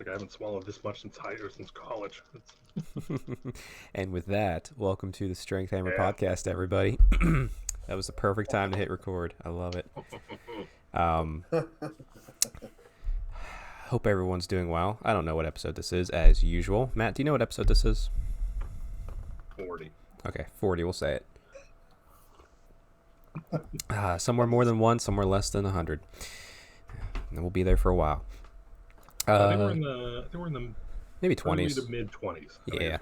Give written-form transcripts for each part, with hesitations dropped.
like I haven't swallowed this much since college. And with that, welcome to the Strength Hammer Yeah. podcast, everybody. That was the perfect time to hit record. I love it. Hope everyone's doing well. I don't know what episode this is, as usual. Matt, do you know what episode this is? 40. Okay, 40, we'll say it. Somewhere more than one, somewhere less than 100. And we'll be there for a while. They were in the maybe early 20s. to mid 20s. Yeah,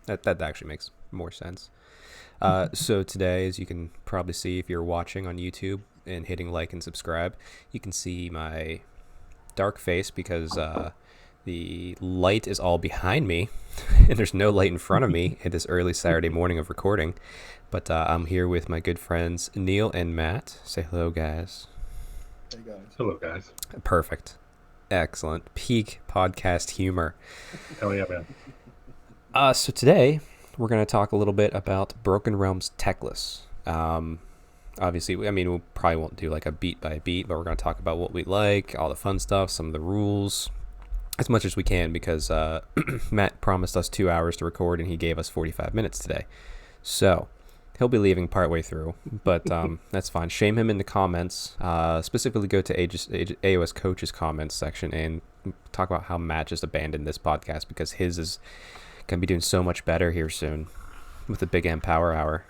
that actually makes more sense. So today, as you can probably see if you're watching on YouTube and hitting like and subscribe, you can see my dark face because the light is all behind me and there's no light in front of me at this early Saturday morning of recording. But I'm here with my good friends Neil and Matt. Say hello, guys. Hey, guys. Hello, guys. Perfect. Excellent. Peak podcast humor. Hell yeah, man. So today, we're going to talk a little bit about Broken Realms Teclis. Obviously, I mean, we probably won't do like a beat by beat, but we're going to talk about what we like, all the fun stuff, some of the rules, as much as we can, because Matt promised us 2 hours to record, and he gave us 45 minutes today. So he'll be leaving partway through, but that's fine. Shame him in the comments. Specifically go to AOS Coach's comments section and talk about how Matt just abandoned this podcast because his is going to be doing so much better here soon with the Big M Power Hour.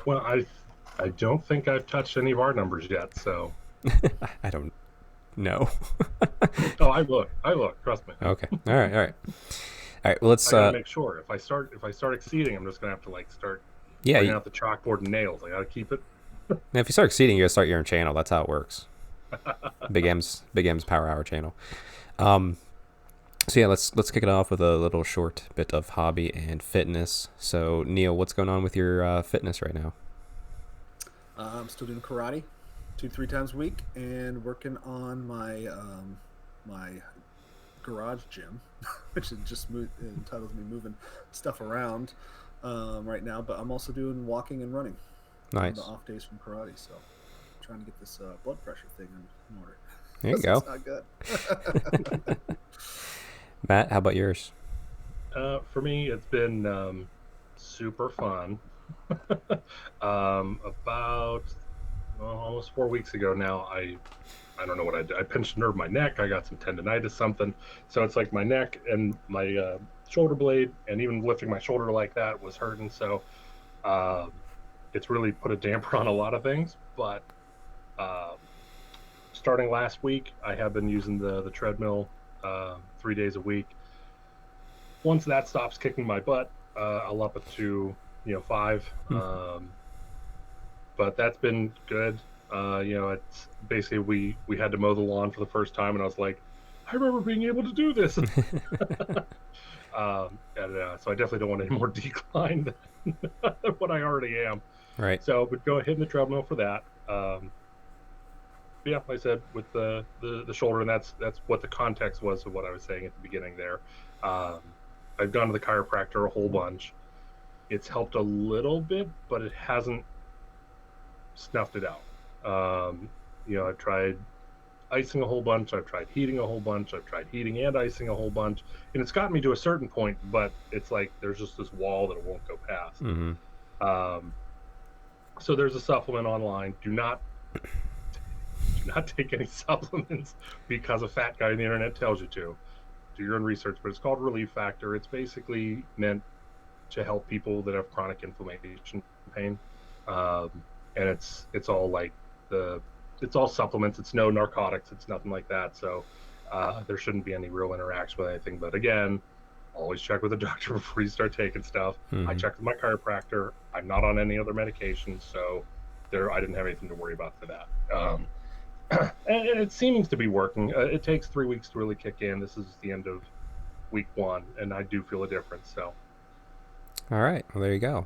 Well, I don't think I've touched any of our numbers yet, so. I don't know. Oh, I look. Trust me. Okay. All right. Well, let's. I gotta make sure if I start exceeding, I'm just gonna have to start. Yeah. Bringing out the chalkboard and nails. I gotta keep it. If you start exceeding, you gotta start your own channel. That's how it works. Big M's Power Hour channel. So yeah, let's kick it off with a little short bit of hobby and fitness. So Neil, what's going on with your fitness right now? I'm still doing karate 2-3 times a week and working on my my garage gym, which entitles me moving stuff around right now. But I'm also doing walking and running. Nice. On the off days from karate, so I'm trying to get this blood pressure thing in order. There you go. It's not good. Matt, how about yours? For me, it's been super fun. About almost 4 weeks ago now, I don't know what I did. I pinched a nerve in my neck. I got some tendonitis, something. So it's like my neck and my shoulder blade, and even lifting my shoulder like that was hurting. So it's really put a damper on a lot of things. But starting last week, I have been using the treadmill 3 days a week. Once that stops kicking my butt, I'll up it to 5. But that's been good. It's basically we had to mow the lawn for the first time, and I was like, I remember being able to do this. So I definitely don't want any more decline than what I already am. Right. So, but go ahead in the treadmill for that. Yeah, like I said, with the shoulder, and that's what the context was of what I was saying at the beginning there. I've gone to the chiropractor a whole bunch. It's helped a little bit, but it hasn't snuffed it out. I've tried icing a whole bunch. I've tried heating a whole bunch. I've tried heating and icing a whole bunch. And it's gotten me to a certain point, but it's like there's just this wall that it won't go past. Mm-hmm. So there's a supplement online. Do not take any supplements because a fat guy on the internet tells you to. Do your own research, but it's called Relief Factor. It's basically meant to help people that have chronic inflammation pain. And it's all it's all supplements. It's no narcotics. It's nothing like that. So there shouldn't be any real interaction with anything. But again, always check with a doctor before you start taking stuff. Mm-hmm. I checked with my chiropractor. I'm not on any other medications, so I didn't have anything to worry about for that. And it seems to be working. It takes 3 weeks to really kick in. This is the end of week 1, and I do feel a difference. So, all right. Well, there you go.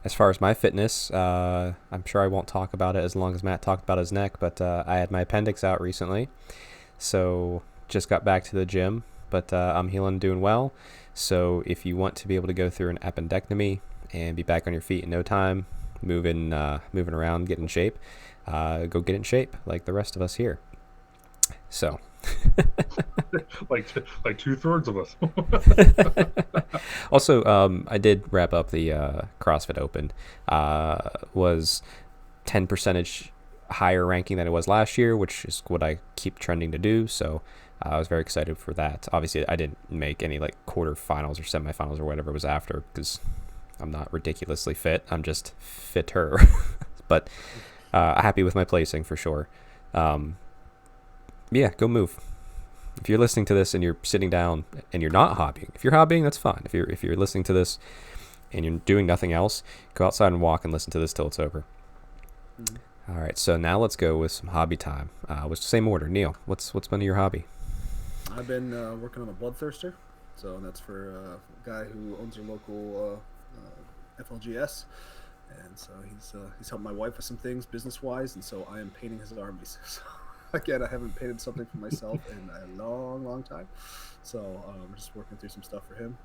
As far as my fitness, I'm sure I won't talk about it as long as Matt talked about his neck, but I had my appendix out recently, so just got back to the gym, but I'm healing and doing well. So if you want to be able to go through an appendectomy and be back on your feet in no time, moving around, get in shape, go get in shape like the rest of us here. So like 2/3 of us. Also, I did wrap up the CrossFit Open. Was 10 percentage higher ranking than it was last year, which is what I keep trending to do. So I was very excited for that. Obviously, I didn't make any like quarterfinals or semifinals or whatever it was after because I'm not ridiculously fit. I'm just fitter. But happy with my placing for sure. Yeah, go move. If you're listening to this and you're sitting down and you're not hobbying, if you're hobbying, that's fine. If you're listening to this and you're doing nothing else, go outside and walk and listen to this till it's over. Mm-hmm. All right, so now let's go with some hobby time. With the same order, Neil, what's been your hobby? I've been working on a bloodthirster, so that's for a guy who owns a local FLGS, and so he's helped my wife with some things business wise, and so I am painting his armies. So, again, I haven't painted something for myself in a long time, so we're just working through some stuff for him.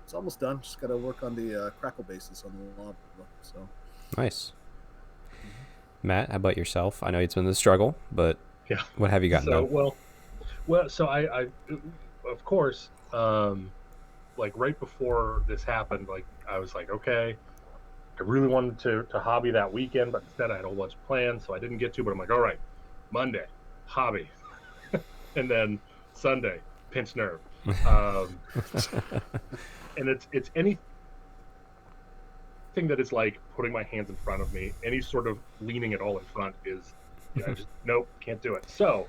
It's almost done. Just got to work on the crackle bases on the lava. So nice. Mm-hmm. Matt, how about yourself? I know it's been the struggle, but yeah, what have you gotten done? Well, so I of course, like right before this happened, like I was like, okay, I really wanted to hobby that weekend, but instead I had a whole bunch of plans, so I didn't get to. But I'm like, all right, Monday, hobby, and then Sunday, pinch nerve, and it's anything that is like putting my hands in front of me. Any sort of leaning at all in front is, just nope, can't do it. So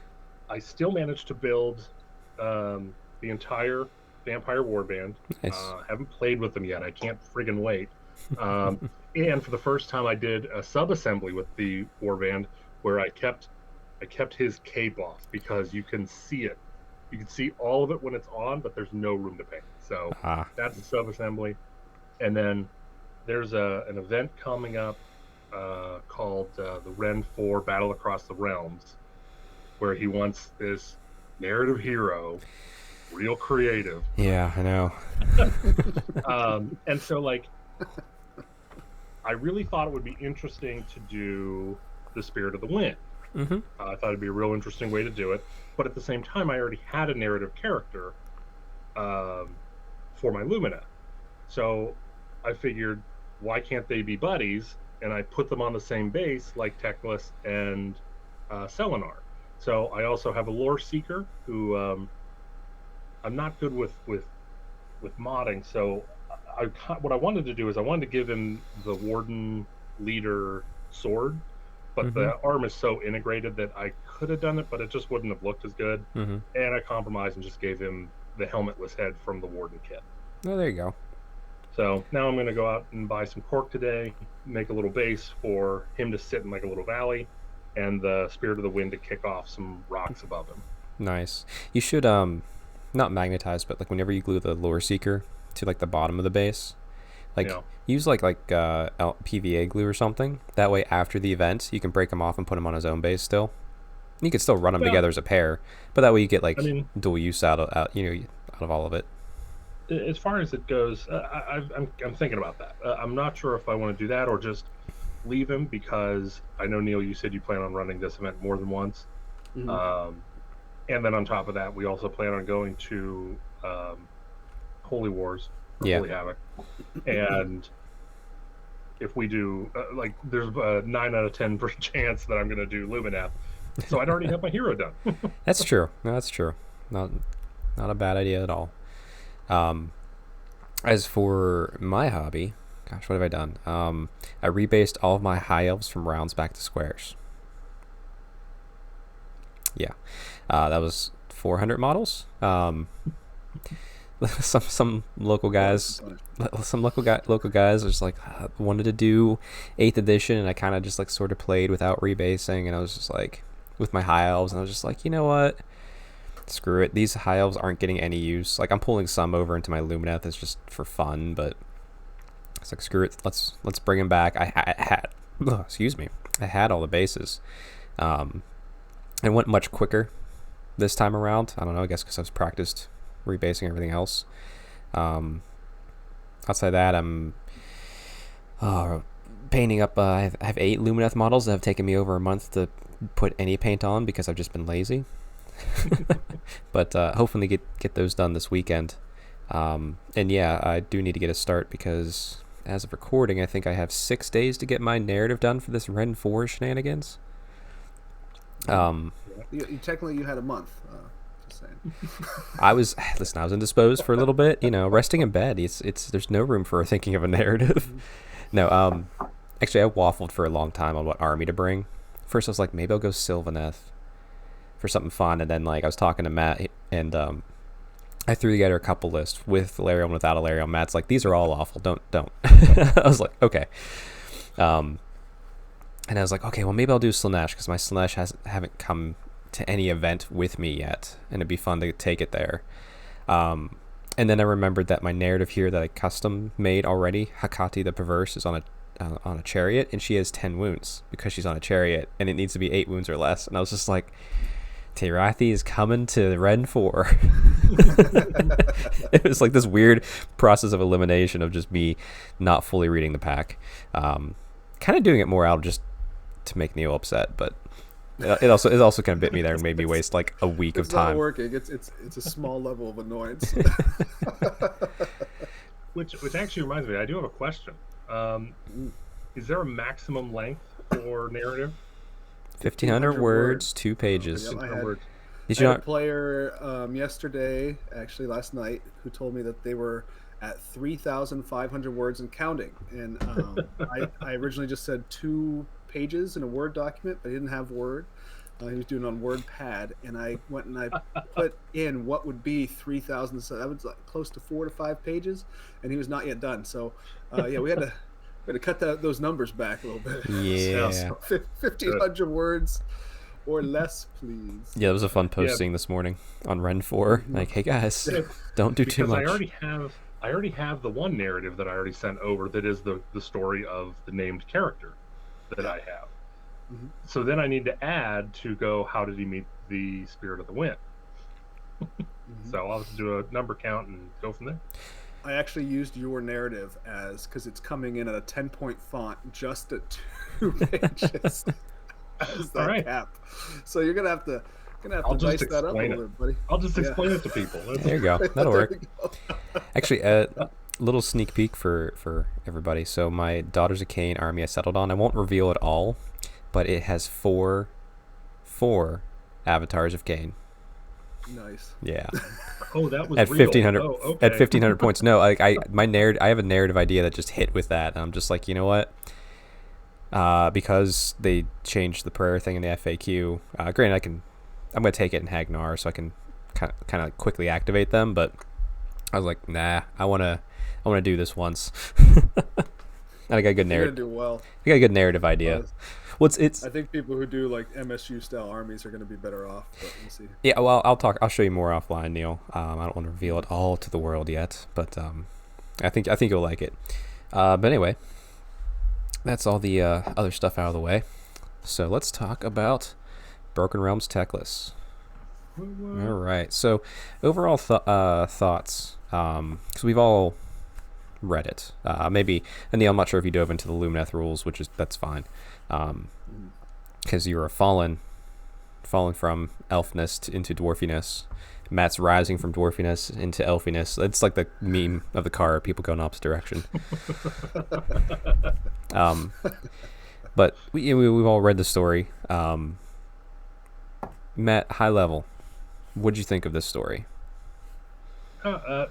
I still managed to build the entire Vampire Warband. Nice. Haven't played with them yet. I can't friggin' wait. And for the first time, I did a sub-assembly with the Warband where I kept his cape off because you can see it. You can see all of it when it's on, but there's no room to paint. So that's a sub-assembly. And then there's an event coming up called the Ren 4 Battle Across the Realms, where he wants this narrative hero, real creative. Yeah, I know. And so, like, I really thought it would be interesting to do the Spirit of the Wind. Mm-hmm. I thought it'd be a real interesting way to do it. But at the same time, I already had a narrative character for my Lumina. So I figured, why can't they be buddies? And I put them on the same base like Teclis and Selenar. So I also have a lore seeker who I'm not good with modding. So what I wanted to do is I wanted to give him the Warden leader sword, but the arm is so integrated that I could have done it, but it just wouldn't have looked as good. And I compromised and just gave him the helmetless head from the Warden kit. Oh, there you go. So now I'm going to go out and buy some cork today, make a little base for him to sit in like a little valley, and the Spirit of the Wind to kick off some rocks above him. Nice. You should not magnetize, but like whenever you glue the lore seeker to like the bottom of the base, like use like PVA glue or something. That way, after the event, you can break him off and put him on his own base still. You can still run them together as a pair, but that way you get like dual use out of all of it. As far as it goes, I'm thinking about that. I'm not sure if I want to do that or just leave him, because I know, Neil, you said you plan on running this event more than once. And then on top of that, we also plan on going to Holy Wars, or Holy Havoc. And if we do, there's a 9 out of 10 chance that I'm going to do Lumineth. So I'd already have my hero done. That's true. That's true. Not a bad idea at all. As for my hobby, gosh, what have I done? I rebased all of my high elves from rounds back to squares. Yeah, that was 400 models. Some local guys, local guys are just like wanted to do 8th edition, and I kind of just like sort of played without rebasing, and I was just like with my high elves, and I was just like, you know what? Screw it. These high elves aren't getting any use. Like, I'm pulling some over into my Lumineth. It's just for fun, but it's like, screw it. Let's bring them back. I had all the bases. It went much quicker this time around. I don't know. I guess because I've practiced rebasing everything else. Outside that, I'm painting up. I have 8 Lumineth models that have taken me over a month to put any paint on because I've just been lazy. But hopefully get those done this weekend. And yeah, I do need to get a start because as of recording, I think I have 6 days to get my narrative done for this Ren 4 shenanigans. Technically, you had a month. Just saying. I was indisposed for a little bit. Resting in bed. It's there's no room for thinking of a narrative. No, actually, I waffled for a long time on what army to bring. First, I was like, maybe I'll go Sylvaneth for something fun, and then like I was talking to Matt, and I threw together a couple lists with Alarion, without Alarion. Matt's like, these are all awful. Don't. I was like, okay. And I was like, okay, well maybe I'll do Slaanesh because my Slaanesh haven't come to any event with me yet, and it'd be fun to take it there. And then I remembered that my narrative here that I custom made already, Hakati the Perverse, is on a chariot, and she has 10 wounds because she's on a chariot, and it needs to be 8 wounds or less. And I was just like, Tirathi is coming to Ren 4. It was like this weird process of elimination of just me not fully reading the pack. Kind of doing it more out just to make Neil upset, but it also kind of bit me there and made me waste like a week of time. It's not working. It's a small level of annoyance. Which actually reminds me, I do have a question. Is there a maximum length for narrative? 1,500 words, 2 pages. Yep, I had a player yesterday, actually last night, who told me that they were at 3,500 words and counting. And I originally just said 2 pages in a Word document, but he didn't have Word. He was doing it on WordPad, and I went and I put in what would be 3,000. So that was like close to 4 to 5 pages, and he was not yet done. So yeah, we had to cut those numbers back a little bit. Yeah. So 1,500 words or less, please. Yeah, it was a fun posting this morning on Ren 4. Like, hey guys, don't do too much. I already have the one narrative that I already sent over that is the story of the named character that I have. Mm-hmm. So then I need to add to go, how did he meet the Spirit of the Wind? Mm-hmm. So I'll have to do a number count and go from there. I actually used your narrative because it's coming in at a 10-point font, just at 2 pages as that cap. So you're gonna have to dice that up a little bit, buddy. I'll just explain it to people. There you go. That'll work. Actually, a little sneak peek for everybody. So my Daughters of Cain army I settled on. I won't reveal it all, but it has four avatars of Cain. Nice. Yeah. Oh, that was at real. 1,500. Oh, okay. At 1,500 points. No, like I have a narrative idea that just hit with that, and I'm just like, you know what? Because they changed the prayer thing in the FAQ. Granted, I'm gonna take it in Hagnar so I can kind of quickly activate them, but I was like, nah, I wanna do this once. And I got a good narrative. You're gonna do well. I got a good narrative idea. I think people who do like MSU style armies are going to be better off, but we'll see. Yeah, well, I'll show you more offline, Neil. I don't want to reveal it all to the world yet, but I think you'll like it. But anyway, that's all the other stuff out of the way. So let's talk about Broken Realms Teclis. All right. So overall thoughts, because we've all read it. Maybe, and Neil, I'm not sure if you dove into the Lumineth rules, that's fine. Because you're a fallen from elfness into dwarfiness. Matt's rising from dwarfiness into elfiness. It's like the meme of the car, people go in opposite direction. But we've all read the story. Matt, high level, what'd you think of this story?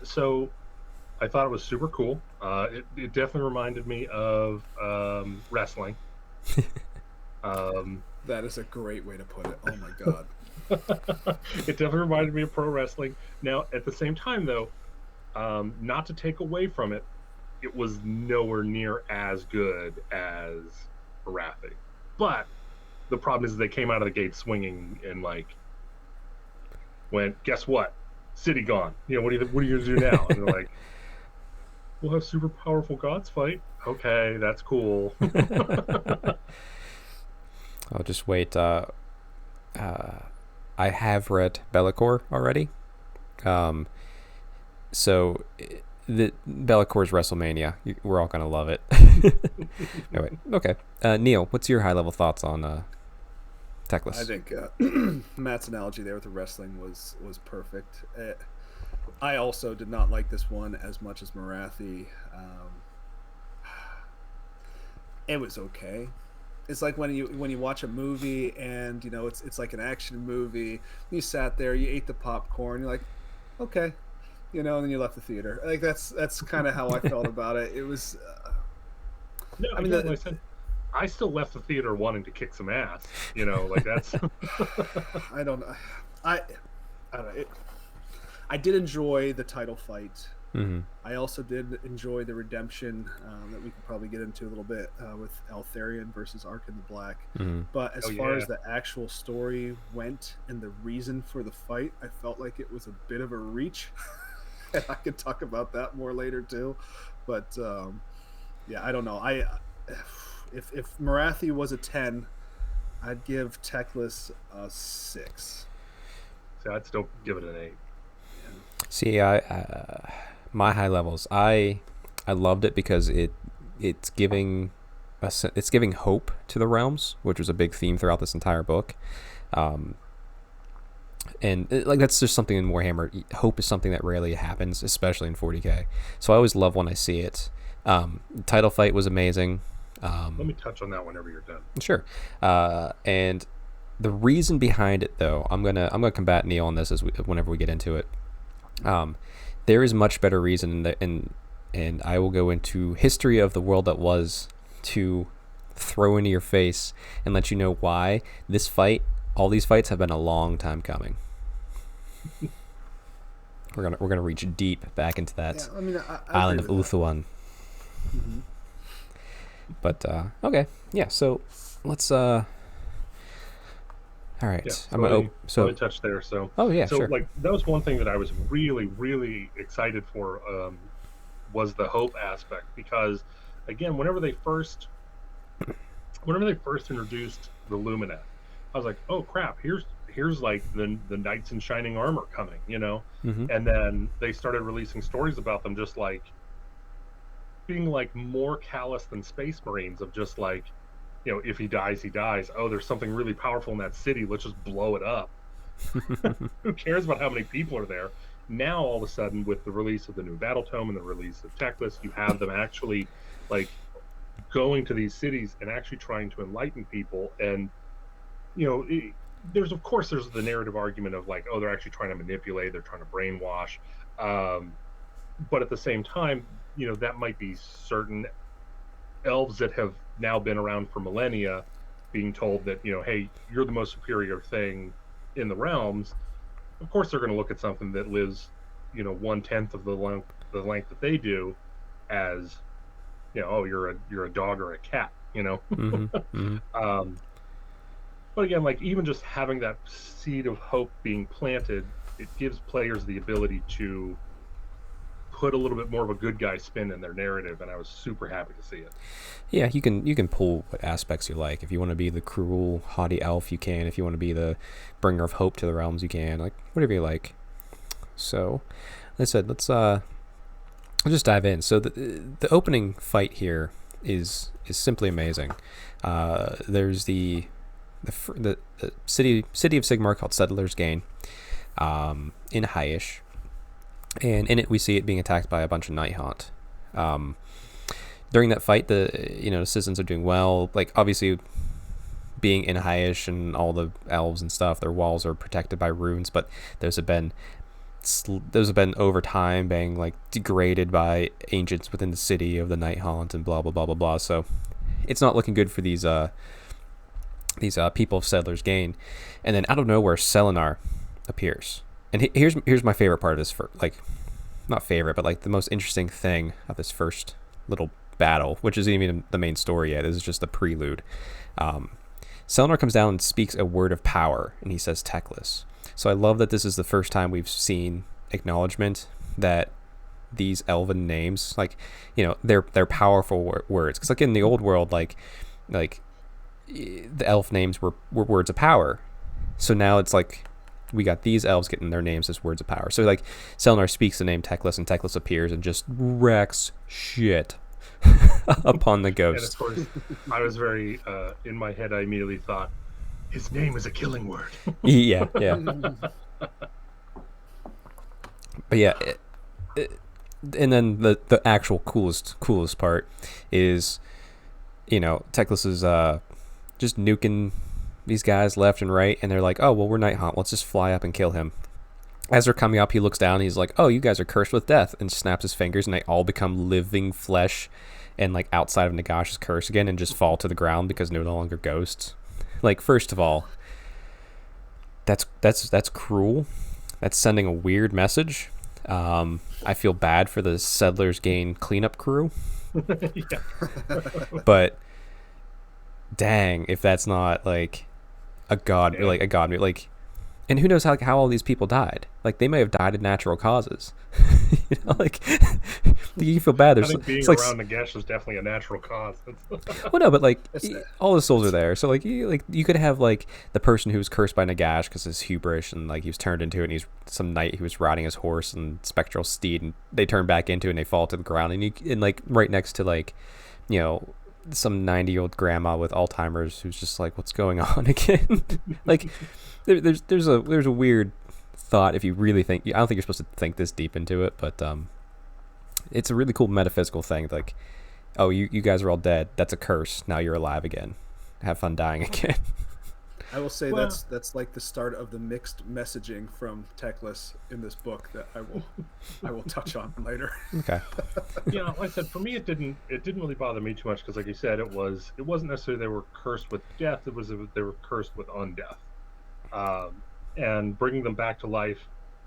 So I thought it was super cool. It definitely reminded me of wrestling. That is a great way to put it. Oh my god. It definitely reminded me of pro wrestling. Now, at the same time, though, not to take away from it, it was nowhere near as good as Arathi. But the problem is they came out of the gate swinging and went, guess what? City gone. What are you gonna do now? And they're like, we'll have super powerful gods fight. Okay, that's cool. I'll just wait. I have read Be'lakor already. So the Bellacor's WrestleMania. We're all gonna love it. No, wait. Okay. Neil, what's your high level thoughts on Teclis. I think Matt's analogy there with the wrestling was perfect. I also did not like this one as much as Marathi. It was okay. It's like when you watch a movie and it's like an action movie. You sat there, you ate the popcorn, you're like, okay, and then you left the theater. Like that's kind of how I felt about it. It was. No, I mean, I said, I still left the theater wanting to kick some ass. Like that's. I don't know. I don't know. I did enjoy the title fight. Mm-hmm. I also did enjoy the redemption that we could probably get into a little bit with Altharian versus Arkan the Black. Mm-hmm. But as far as the actual story went and the reason for the fight, I felt like it was a bit of a reach. And I could talk about that more later too. But yeah, I don't know. If Marathi was a 10, I'd give Teclis a 6. So I'd still give it an 8. See, my high levels, I loved it because it's giving hope to the realms, which was a big theme throughout this entire book. And like that's just something in Warhammer. Hope is something that rarely happens, especially in 40k. So I always love when I see it. The title fight was amazing. Let me touch on that whenever you're done. Sure. And the reason behind it, though, I'm gonna combat Neil on this whenever we get into it. There is much better reason, and I will go into history of the world that was to throw into your face and let you know why all these fights have been a long time coming. We're gonna reach deep back into that island of Uthuan. Mm-hmm. But okay, yeah. So let's. All right, yeah, I'm gonna. So I touched there. So sure. Like that was one thing that I was really, really excited for. Was the hope aspect, because again, whenever they first introduced the Luminet, I was like, oh crap, here's like the knights in shining armor coming, Mm-hmm. And then they started releasing stories about them just like being like more callous than Space Marines, of just like, if he dies, he dies. Oh, there's something really powerful in that city, let's just blow it up. Who cares about how many people are there? Now all of a sudden, with the release of the new Battle Tome and the release of Teclis, you have them actually like going to these cities and actually trying to enlighten people. And there's the narrative argument of like, oh, they're actually trying to manipulate, they're trying to brainwash, but at the same time, that might be certain elves that have now been around for millennia being told that, hey, you're the most superior thing in the realms. Of course they're going to look at something that lives 1/10 of the length that they do as, oh, you're a dog or a cat, Mm-hmm. Mm-hmm. But again, like even just having that seed of hope being planted, it gives players the ability to put a little bit more of a good guy spin in their narrative, and I was super happy to see it. Yeah, you can pull what aspects you like. If you want to be the cruel, haughty elf, you can. If you want to be the bringer of hope to the realms, you can. Like whatever you like. So, like I said, let's just dive in. So the opening fight here is simply amazing. There's the city of Sigmar called Settlers Gain, in Highish. And in it, we see it being attacked by a bunch of Night Haunt. During that fight, the citizens are doing well. Like obviously, being in Highish and all the elves and stuff, their walls are protected by runes. But those have been over time being like degraded by ancients within the city of the Night Haunt and blah blah blah blah blah. So it's not looking good for these people of Settlers Gain. And then out of nowhere, Selenar appears. And here's my favorite part of this, not favorite, but like the most interesting thing of this first little battle, which isn't even the main story yet. This is just the prelude. Selenar comes down and speaks a word of power, and he says Teclis. So I love that this is the first time we've seen acknowledgement that these elven names, like, they're powerful words. Because like in the old world, like the elf names were words of power. So now it's like we got these elves getting their names as words of power. So like Selenar speaks the name Teclis, and Teclis appears and just wrecks shit upon the ghost. And of course, I was very in my head. I immediately thought, His name is a killing word. Yeah. But yeah, and then the actual coolest part is, Teclis is just nuking these guys left and right, and they're like, oh well, we're Night Haunt, let's just fly up and kill him. As they're coming up, he looks down and he's like, oh, you guys are cursed with death, and snaps his fingers, and they all become living flesh and like outside of Nagash's curse again, and just fall to the ground because they're no longer ghosts. Like, first of all, that's cruel. That's sending a weird message. I feel bad for the Settlers Gain cleanup crew. But dang, if that's not like a god, like a god, like, and who knows how all these people died? Like, they may have died of natural causes. Like, you feel bad. I think being around Nagash is definitely a natural cause. Well, no, but like all the souls are there, so like you could have like the person who was cursed by Nagash because his hubris, and like he was turned into it, and he's some knight who was riding his horse and spectral steed, and they turn back into it and they fall to the ground, and like right next to like, some 90-year-old grandma with Alzheimer's who's just like, what's going on again? Like, there's a weird thought if you really think. I don't think you're supposed to think this deep into it, but it's a really cool metaphysical thing. Like, oh, you guys are all dead. That's a curse. Now you're alive again. Have fun dying again. I will say that's like the start of the mixed messaging from Teclis in this book that I will touch on later. Okay. Like I said, for me it didn't really bother me too much, because like you said, it wasn't necessarily they were cursed with death. It was they were cursed with undeath, and bringing them back to life.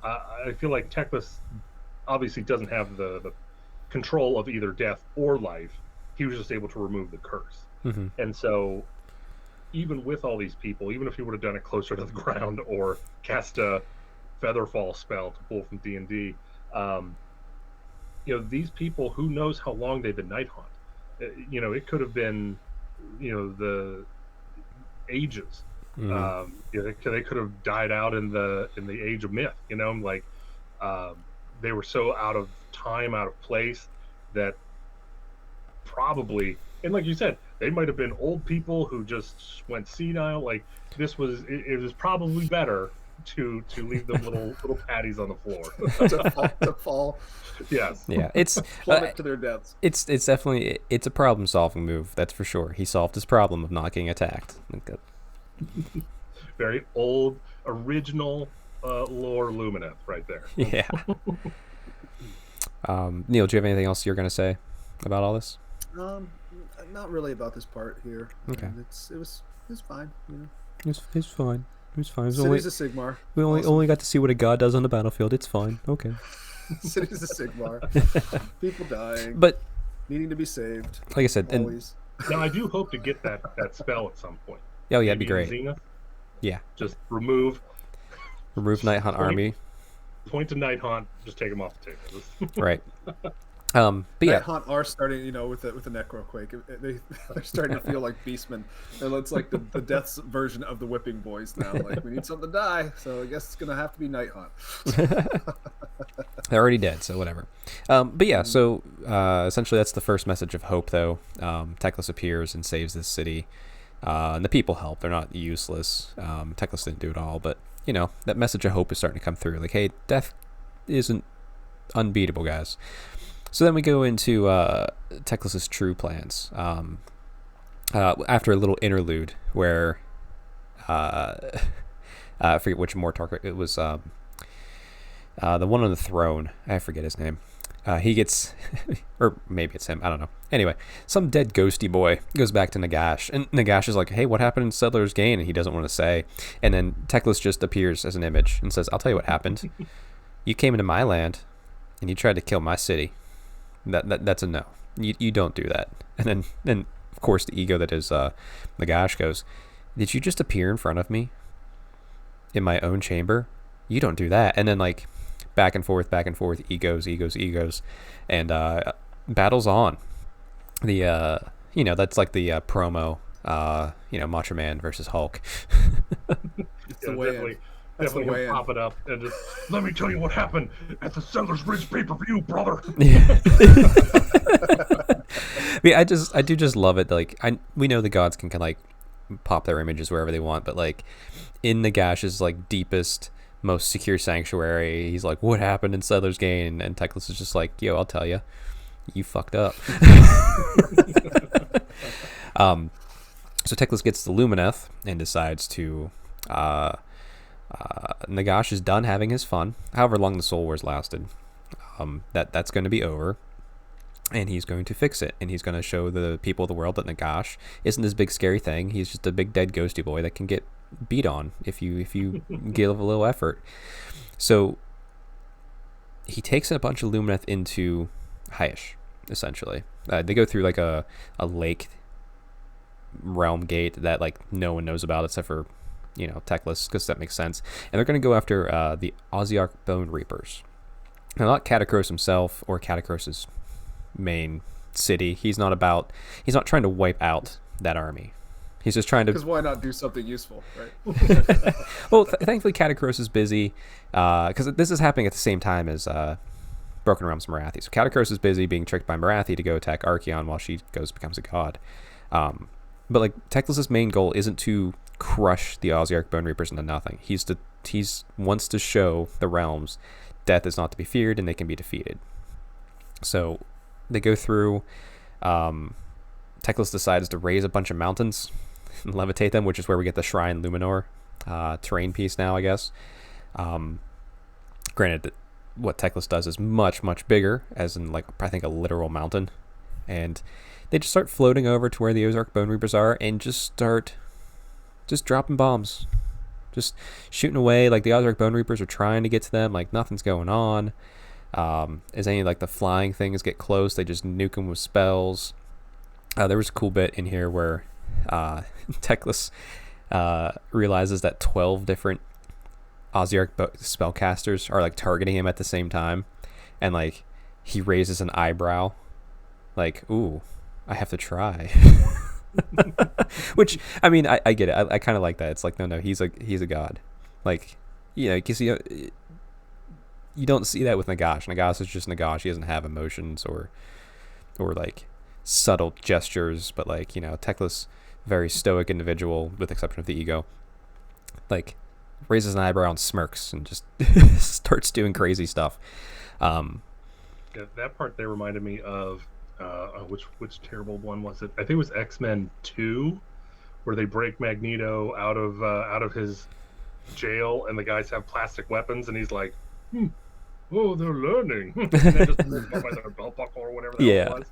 I feel like Teclis obviously doesn't have the control of either death or life. He was just able to remove the curse, and so. Even with all these people, even if he would have done it closer to the ground or cast a Featherfall spell to pull from D&D, these people, who knows how long they've been Night Haunt? It could have been, the ages. They could have died out in the age of myth. They were so out of time, out of place, that probably, and like you said, they might have been old people who just went senile. Like, it was probably better to leave them little patties on the floor to fall. Yes. Yeah, it's plummet to their deaths. It's definitely a problem solving move. That's for sure. He solved his problem of not getting attacked. Very old original lore Lumineth right there. Yeah. Neil, do you have anything else you're going to say about all this? Not really about this part here. Okay. It was fine. It's fine. It's fine. City's a Sigmar. We only got to see what a god does on the battlefield. It's fine. Okay. City's a Sigmar. People dying. But needing to be saved. Like I said, always. Now I do hope to get that spell at some point. Oh yeah, that'd be great. Zenith, yeah. Just remove Night Haunt army. Point to Night Haunt. Just take them off the table. Right. But yeah, Night Haunt are starting, with the Necroquake. They're starting to feel like beastmen, and it's like the Death's version of the Whipping Boys now. Like, we need something to die, so I guess it's gonna have to be Night Haunt. They're already dead, so whatever. But yeah, so essentially that's the first message of hope, though. Teclis appears and saves this city, and the people help. They're not useless. Teclis didn't do it all, but that message of hope is starting to come through. Like, hey, death isn't unbeatable, guys. So then we go into Teclis' true plans. After a little interlude where I forget which Mortark it was. The one on the throne. I forget his name. He gets, or maybe it's him. I don't know. Anyway, some dead ghosty boy goes back to Nagash, and Nagash is like, "Hey, what happened in Settlers Gain?" And he doesn't want to say. And then Teclis just appears as an image and says, "I'll tell you what happened. You came into my land, and you tried to kill my city. That's a no. You don't do that." And then of course the ego that is Nagash goes, "Did you just appear in front of me in my own chamber? You don't do that." And then like back and forth, egos, and battles on. The that's like the promo. Macho Man versus Hulk. It's the way Definitely gonna pop it up and just let me tell you what happened at the Settlers Ridge pay-per-view, brother. I mean, I do just love it. Like, we know the gods can like pop their images wherever they want. But like in Nagash's like deepest, most secure sanctuary, he's like, "What happened in Settlers Gate?" And Teclis is just like, "Yo, I'll tell you, you fucked up." So Teclis gets the Lumineth and decides to. Nagash is done having his fun. However long the Soul Wars lasted, that's going to be over, and he's going to fix it. And he's going to show the people of the world that Nagash isn't this big scary thing. He's just a big dead ghosty boy that can get beat on if you give a little effort. So he takes a bunch of Lumineth into Hyash, essentially. They go through like a lake realm gate that like no one knows about except for Teclis, because that makes sense. And they're going to go after the Ossiarch Bone Reapers. Now, not Catacross himself or Catacross's main city. He's not trying to wipe out that army. He's just trying to. Because why not do something useful, right? Well, thankfully Catacross is busy, because this is happening at the same time as Broken Realms Marathi. So Catacross is busy being tricked by Marathi to go attack Archeon while she becomes a god. But like Teclis' main goal isn't to crush the Ossiarch Bone Reapers into nothing. He wants to show the realms death is not to be feared and they can be defeated. So they go through. Teclis decides to raise a bunch of mountains and levitate them, which is where we get the Shrine Luminor terrain piece now, I guess. Granted, what Teclis does is much, much bigger, as in, like, I think a literal mountain. And they just start floating over to where the Ossiarch Bone Reapers are and just dropping bombs. Just shooting away. Like, the Ossiarch Bone Reapers are trying to get to them. Like, nothing's going on. As any, like, the flying things get close, they just nuke them with spells. There was a cool bit in here where Teclis realizes that 12 different Ossiarch spellcasters are, like, targeting him at the same time. And, like, he raises an eyebrow. Like, ooh, I have to try. Which, I mean, I get it. I kind of like that. It's like, no, he's a god. Like, because you don't see that with Nagash. Nagash is just Nagash. He doesn't have emotions or like subtle gestures. But like, Teclis, very stoic individual with the exception of the ego. Like, raises an eyebrow and smirks and just starts doing crazy stuff. Yeah, that part there reminded me of which terrible one was it? I think it was X-Men 2, where they break Magneto out of his jail, and the guys have plastic weapons, and he's like, "Oh, they're learning." And then just by their belt buckle or whatever the hell it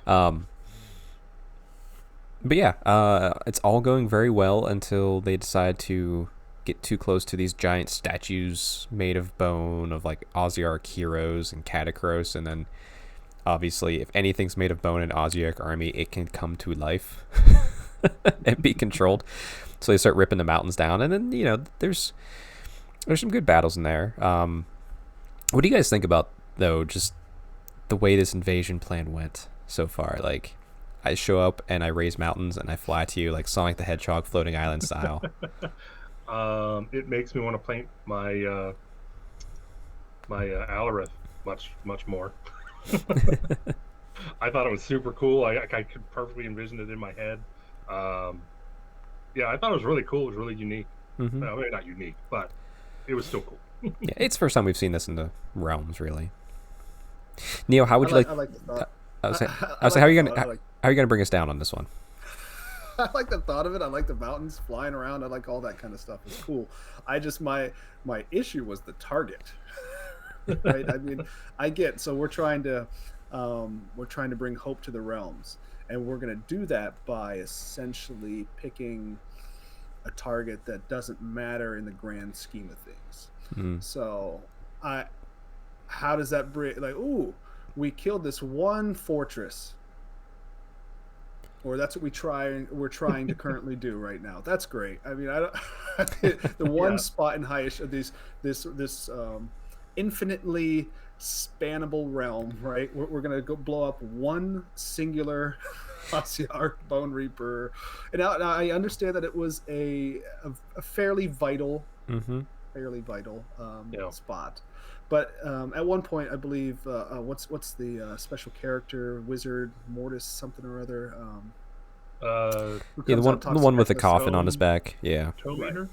was. But yeah, it's all going very well until they decide to get too close to these giant statues made of bone of like Ossiarch heroes and Catacross, and then obviously if anything's made of bone in Ossiarch army, it can come to life and be controlled. So they start ripping the mountains down, and then there's some good battles in there. What do you guys think about, though, just the way this invasion plan went so far? Like, I show up and I raise mountains and I fly to you like Sonic the Hedgehog floating island style. It makes me want to paint my my Alarith much more. I thought it was super cool. I could perfectly envision it in my head. Yeah, I thought it was really cool. It was really unique. Mm-hmm. Well, maybe not unique, but it was still cool. Yeah, it's the first time we've seen this in the realms, really. Neo, how would you like? I like the thought. I was how are you gonna bring us down on this one? I like the thought of it. I like the mountains flying around. I like all that kind of stuff. It's cool. I just my issue was the target. Right? I mean, so we're trying to bring hope to the realms, and we're going to do that by essentially picking a target that doesn't matter in the grand scheme of things. So, how does that bring, like, ooh, we killed this one fortress, or that's what we're trying to currently do right now. That's great. I mean, the one spot in Hyash of this infinitely spannable realm, right? We're gonna go blow up one singular Ossiarch Bone Reaper, and now I understand that it was a fairly vital, spot. But at one point, I believe, what's the special character wizard Mortis something or other? who Yeah, comes out the one with the Teclis. coffin on his back. Yeah. Toe Right. Eater?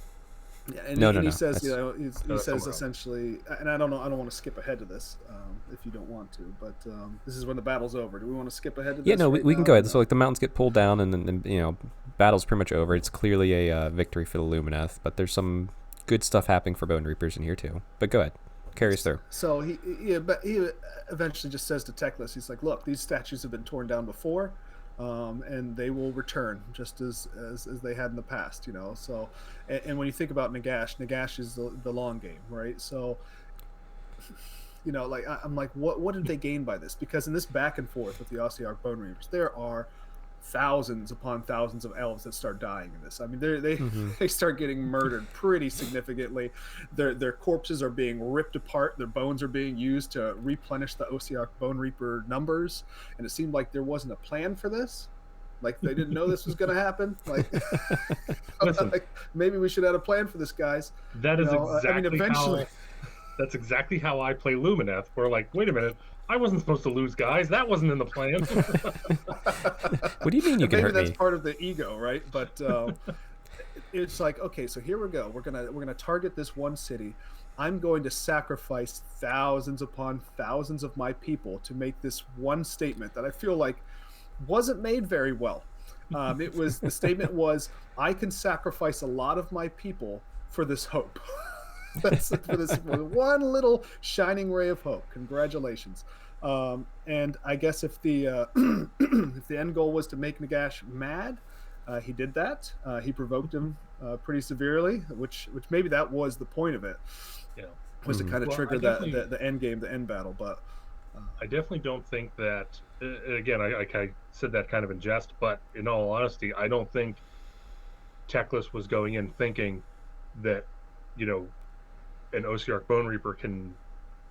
Yeah, and No, he, no, and he no. says, That's, he That's says someone else. essentially, and I don't know, I don't want to skip ahead to this if you don't want to, but this is when the battle's over. Do we want to skip ahead to yeah, this? no, right we can now go or ahead. no? So like the mountains get pulled down, and then battle's pretty much over. It's clearly a victory for the Lumineth, but there's some good stuff happening for Bone Reapers in here too. But go ahead, carry us through. So but he eventually just says to Teclis, he's like, "Look, these statues have been torn down before, and they will return just as they had in the past." So, and when you think about Nagash is the long game, right? So, like I'm like, what did they gain by this? Because in this back and forth with the Ossiarch Bone Reapers, there are thousands upon thousands of elves that start dying in this. I mean, they start getting murdered pretty significantly. Their corpses are being ripped apart. Their bones are being used to replenish the Ossiarch Bone Reaper numbers. And it seemed like there wasn't a plan for this. Like they didn't know this was going to happen. Like, Listen, like maybe we should have a plan for this, guys. that is exactly I mean, eventually. That's exactly how I play Lumineth. We're like, wait a minute, I wasn't supposed to lose, guys. That wasn't in the plan. What do you mean you can Maybe hurt that's me? part of the ego, right? But it's like, okay, so here we go. We're gonna target this one city. I'm going to sacrifice thousands upon thousands of my people to make this one statement that I feel like wasn't made very well. The statement was, I can sacrifice a lot of my people for this hope. That's for this one little shining ray of hope. Congratulations. And I guess if the if the end goal was to make Nagash mad, he did that. He provoked him pretty severely, which maybe that was the point of it, Yeah. was to kind of Well, trigger I definitely- the end game, the end battle. But I definitely don't think that. Again, I said that kind of in jest, but in all honesty, I don't think Teclis was going in thinking that, an Ossiarch Bone Reaper can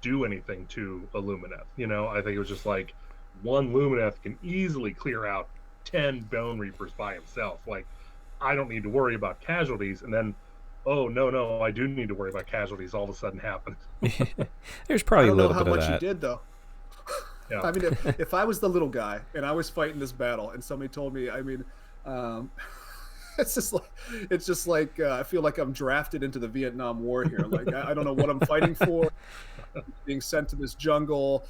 do anything to a Lumineth. I think it was just like one Lumineth can easily clear out 10 Bone Reapers by himself. Like, I don't need to worry about casualties. And then, oh no, I do need to worry about casualties. All of a sudden happened. There's I probably a don't know little how bit of much that. he did though. Yeah. I mean, if I was the little guy and I was fighting this battle, and somebody told me, I mean, it's just like I feel like I'm drafted into the Vietnam War here. Like I don't know what I'm fighting for. Being sent to this jungle,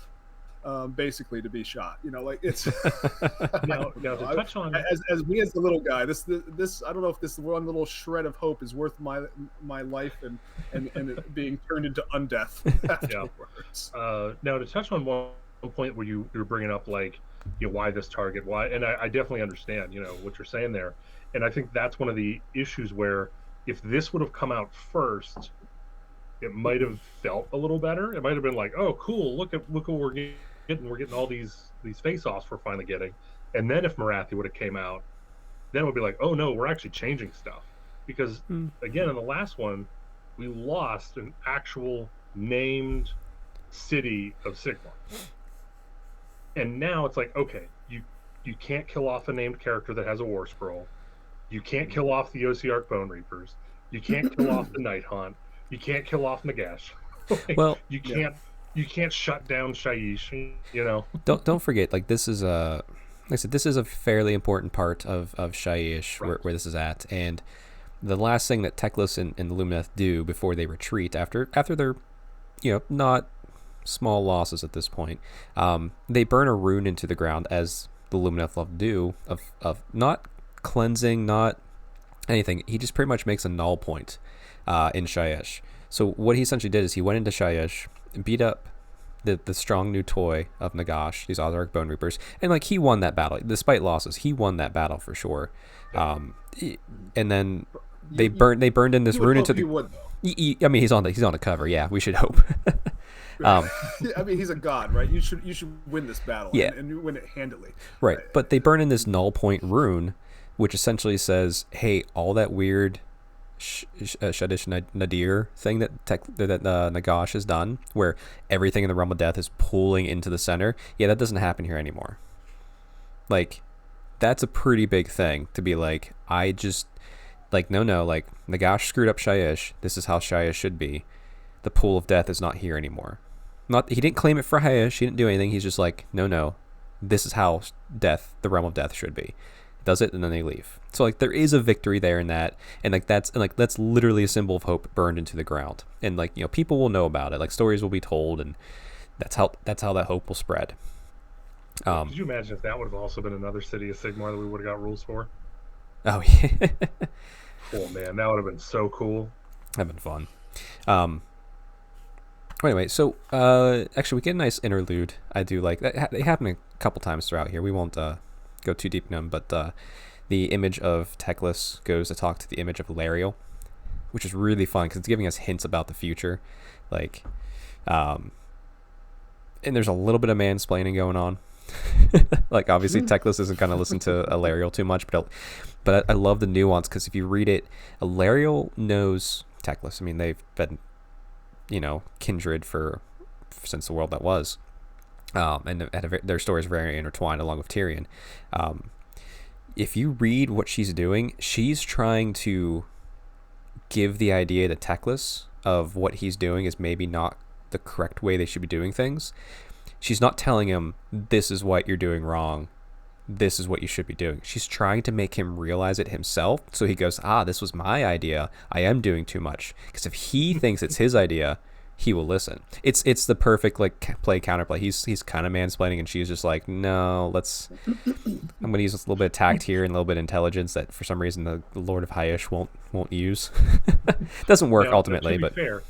basically to be shot. Like it's Now to touch on as me as the little guy. This I don't know if this one little shred of hope is worth my life and it being turned into undeath afterwards. Now to touch on one point where you were bringing up, like, why this target, why, and I definitely understand what you're saying there, and I think that's one of the issues where if this would have come out first, it might have felt a little better. It might have been like, oh cool, look what we're getting all these face-offs we're finally getting. And then if Marathi would have came out, then it would be like, oh no, we're actually changing stuff. Because again, in the last one, we lost an actual named city of Sigmar. And now it's like, okay, you can't kill off a named character that has a war scroll. You can't kill off the Ossiarch Bone Reapers. You can't kill off the Night Haunt. You can't kill off Nagash. Well, you can't shut down Shaiish. Don't forget, like, this is like I said, this is a fairly important part of Shaiish, Right. where this is at, and the last thing that Teclis and the Lumineth do before they retreat, after their not small losses at this point, they burn a rune into the ground, as the Lumineth love to do, of not cleansing, not anything. He just pretty much makes a null point in Shaiish. So what he essentially did is he went into Shaiish, beat up the strong new toy of Nagash, these Ossiarch Bone Reapers, and like he won that battle despite losses. He won that battle for sure. And then they burned in this rune into the. Would, I mean, he's on the cover. Yeah, we should hope. I mean, he's a god, right? You should win this battle, Yeah. and you win it handily. Right, but they burn in this null point rune, which essentially says, "Hey, all that weird Shadish Nadir thing that Nagash has done, where everything in the realm of death is pulling into the center. Yeah, that doesn't happen here anymore. Like, that's a pretty big thing to be like. I just like no, like Nagash screwed up Shaiish. This is how Shaiish should be. The pool of death is not here anymore. He didn't claim it for Shaiish. He didn't do anything. He's just like no. This is how the realm of death should be. does it, and then they leave. So like there is a victory there in that, and like that's literally a symbol of hope burned into the ground, and like people will know about it, like stories will be told, and that's how that hope will spread. Could you imagine if that would have also been another city of Sigmar that we would have got rules for? Oh yeah. Oh man, that would have been so cool. That'd been fun. Anyway, so actually we get a nice interlude. I do like that. They happen a couple times throughout here. We won't go too deep in them, but the image of Teclis goes to talk to the image of Lariel, which is really fun because it's giving us hints about the future, like, and there's a little bit of mansplaining going on. Like obviously Teclis isn't going to listen to Alariel too much, but I love the nuance, because if you read it, Alariel knows Teclis. I mean, they've been kindred since the world that was, and their stories are very intertwined along with Tyrion. If you read what she's doing, she's trying to give the idea to Teclis of what he's doing is maybe not the correct way they should be doing things. She's not telling him, this is what you're doing wrong, this is what you should be doing. She's trying to make him realize it himself, so he goes, this was my idea, I am doing too much. Because if he thinks it's his idea, he will listen. It's the perfect like play counterplay. He's kind of mansplaining, and she's just like, no, I'm gonna use a little bit of tact here and a little bit of intelligence that for some reason the Lord of Hyash won't use. Doesn't work ultimately, but fair,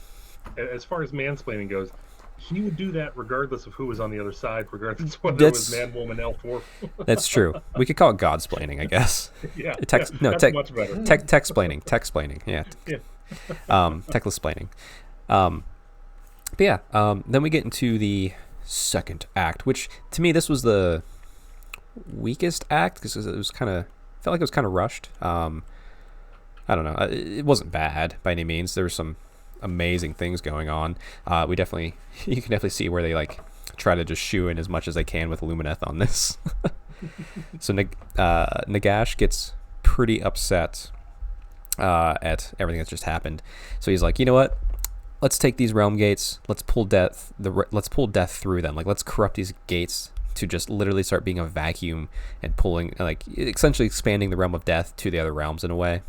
as far as mansplaining goes, he would do that regardless of who was on the other side, regardless of whether it was man, woman, elf, dwarf. That's true. We could call it Godsplaining, I guess. Yeah. That's much better. Textplaining. Yeah. Teclisplaining. But yeah, then we get into the second act, which to me this was the weakest act because it was felt like it was kind of rushed. I don't know. It wasn't bad by any means. There were some amazing things going on. You can definitely see where they like try to just shoe in as much as they can with Lumineth on this. So Nagash gets pretty upset at everything that's just happened. So he's like, you know what? Let's take these realm gates. Let's pull death through them. Like, let's corrupt these gates to just literally start being a vacuum and pulling, like, essentially expanding the realm of death to the other realms in a way.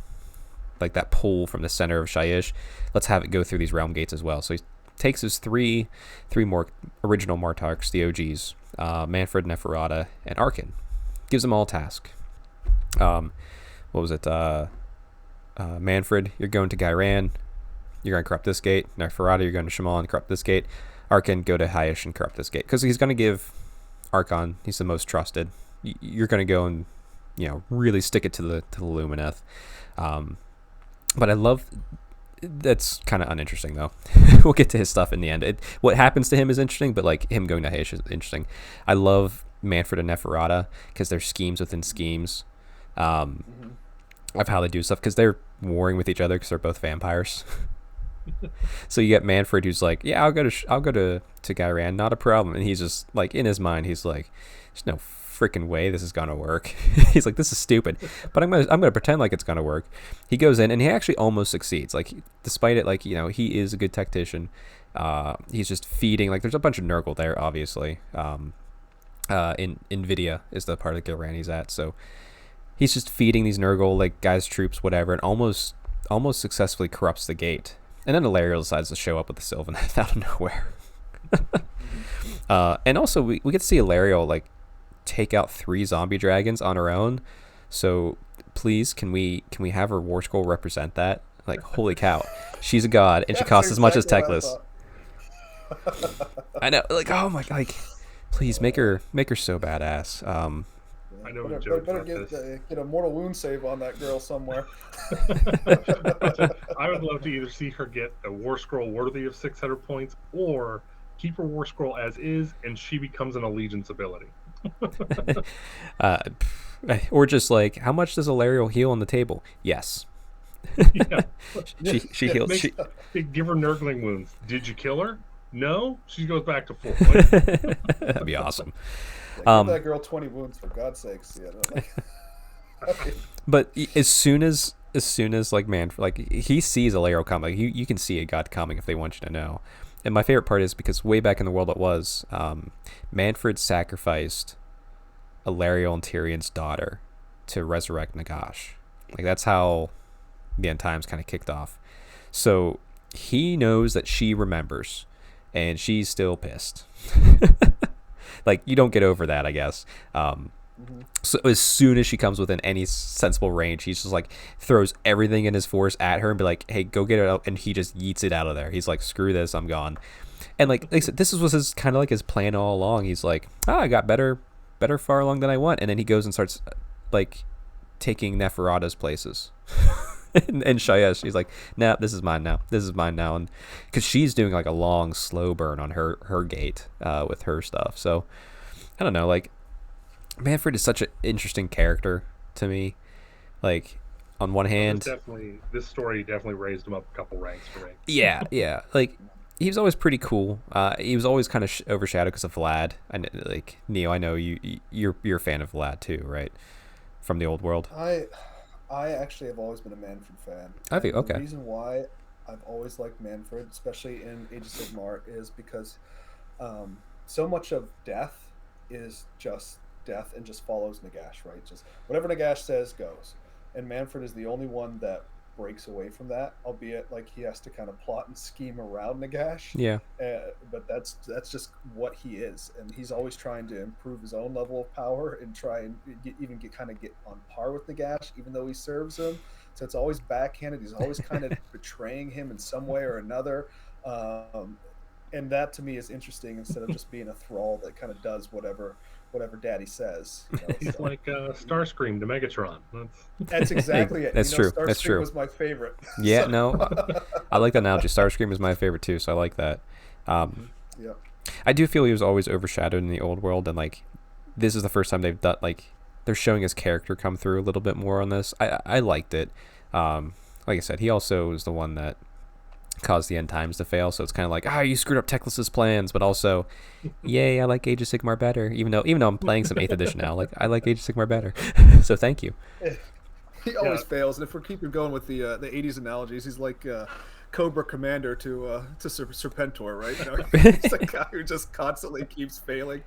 Like that pull from the center of Shyish. Let's have it go through these realm gates as well. So he takes his three more original Martarks, the OGs, Manfred, Neferata, and Arkan. Gives them all a task. What was it? Manfred, you're going to Gairan. You're going to corrupt this gate. Neferata, you're going to Shamal and corrupt this gate. Arkan, go to Hyash and corrupt this gate. Because he's going to give Arkan, he's the most trusted. You're going to go and, really stick it to the Lumineth. But I love, that's kind of uninteresting though. We'll get to his stuff in the end. What happens to him is interesting, but like him going to Hyash is interesting. I love Manfred and Neferata because they're schemes within schemes. Of how they do stuff, because they're warring with each other because they're both vampires. So you get Manfred who's like, yeah, I'll go to Gairan, not a problem. And he's just like, in his mind, he's like, there's no freaking way this is gonna work. He's like, this is stupid, but I'm gonna pretend like it's gonna work. He goes in and he actually almost succeeds. Like, despite it, like, he is a good tactician. He's just feeding, like, there's a bunch of Nurgle there, obviously. In Invidia is the part of Gilran he's at, so he's just feeding these Nurgle, like, guys, troops, whatever, and almost successfully corrupts the gate. And then Alariel decides to show up with the Sylvaneth out of nowhere. And also we get to see Alariel like take out 3 zombie dragons on her own. So please, can we have her War Scroll represent that? Like, holy cow, she's a god, and she costs as much as Teclis. I know, like, oh my god, like, please make her so badass. I know better get a mortal wound save on that girl somewhere. I would love to either see her get a War Scroll worthy of 600 points, or keep her War Scroll as is, and she becomes an Allegiance ability. Or just like, how much does Alariel heal on the table? Yes. Yeah. She heals. Give her Nurgling wounds. Did you kill her? No. She goes back to full. That'd be awesome. Give that girl 20 wounds, for God's sakes. Yeah, okay. But as soon as like, man, like, he sees Alariel coming, you can see a god coming if they want you to know. And my favorite part is because way back in the world it was, Manfred sacrificed Alariel and Tyrion's daughter to resurrect Nagash. Like, that's how the end times kind of kicked off. So he knows that she remembers, and she's still pissed. Like, you don't get over that, I guess. So as soon as she comes within any sensible range, he's just like throws everything in his force at her and be like, hey, go get it out. And he just yeets it out of there. He's like, screw this, I'm gone. And like I said, this was his kind of like his plan all along. He's like, I got better far along than I want. And then he goes and starts like taking Neferata's places. and Shayesh, he's like, nah, this is mine now. And because she's doing like a long, slow burn on her gate with her stuff. So I don't know, like, Manfred is such an interesting character to me. Like, on one hand, this story definitely raised him up a couple ranks for me. Yeah. Like, he was always pretty cool. He was always kind of overshadowed because of Vlad. Like, Neo, I know you're a fan of Vlad too, right? From the old world. I actually have always been a Manfred fan. I think okay. The reason why I've always liked Manfred, especially in Age of Sigmar, is because so much of death is just death and just follows Nagash, right? Just whatever Nagash says goes. And Manfred is the only one that breaks away from that, albeit like he has to kind of plot and scheme around Nagash. Yeah. But that's just what he is, and he's always trying to improve his own level of power and try and get on par with Nagash, even though he serves him. So it's always backhanded. He's always kind of betraying him in some way or another. And that to me is interesting, instead of just being a thrall that kind of does whatever Daddy says. He's like Starscream to Megatron. That's exactly it. That's true. Starscream That's true. Was my favorite. Yeah, no, I like that analogy. Starscream is my favorite too, so I like that. Yeah. I do feel he was always overshadowed in the old world, and like this is the first time they've done like they're showing his character come through a little bit more on this. I liked it. Like I said, he also was the one that caused the end times to fail, so it's kind of like, you screwed up Teclis's plans, but also, yay, I like Age of Sigmar better, even though I'm playing some 8th edition now. Like, I like Age of Sigmar better. So thank you. He always fails, and if we're keeping going with the 80s analogies, he's like Cobra Commander to Serpentor, right? He's the guy who just constantly keeps failing,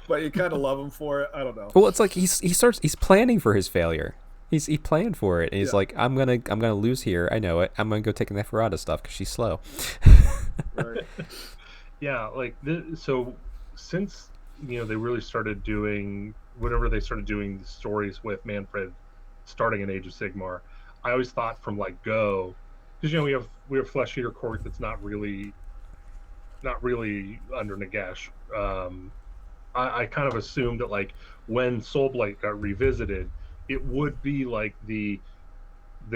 but you kind of love him for it. I don't know. Well, it's like he's planning for his failure. He planned for it, and he's like, I'm gonna lose here. I know it. I'm gonna go take Neferata stuff because she's slow. Right. Yeah, like so since they really started doing whatever they started doing the stories with Manfred, starting in Age of Sigmar, I always thought from like Go, because we have Flesh Eater Court that's not really under Nagash. I kind of assumed that like when Soulblight got revisited, it would be like they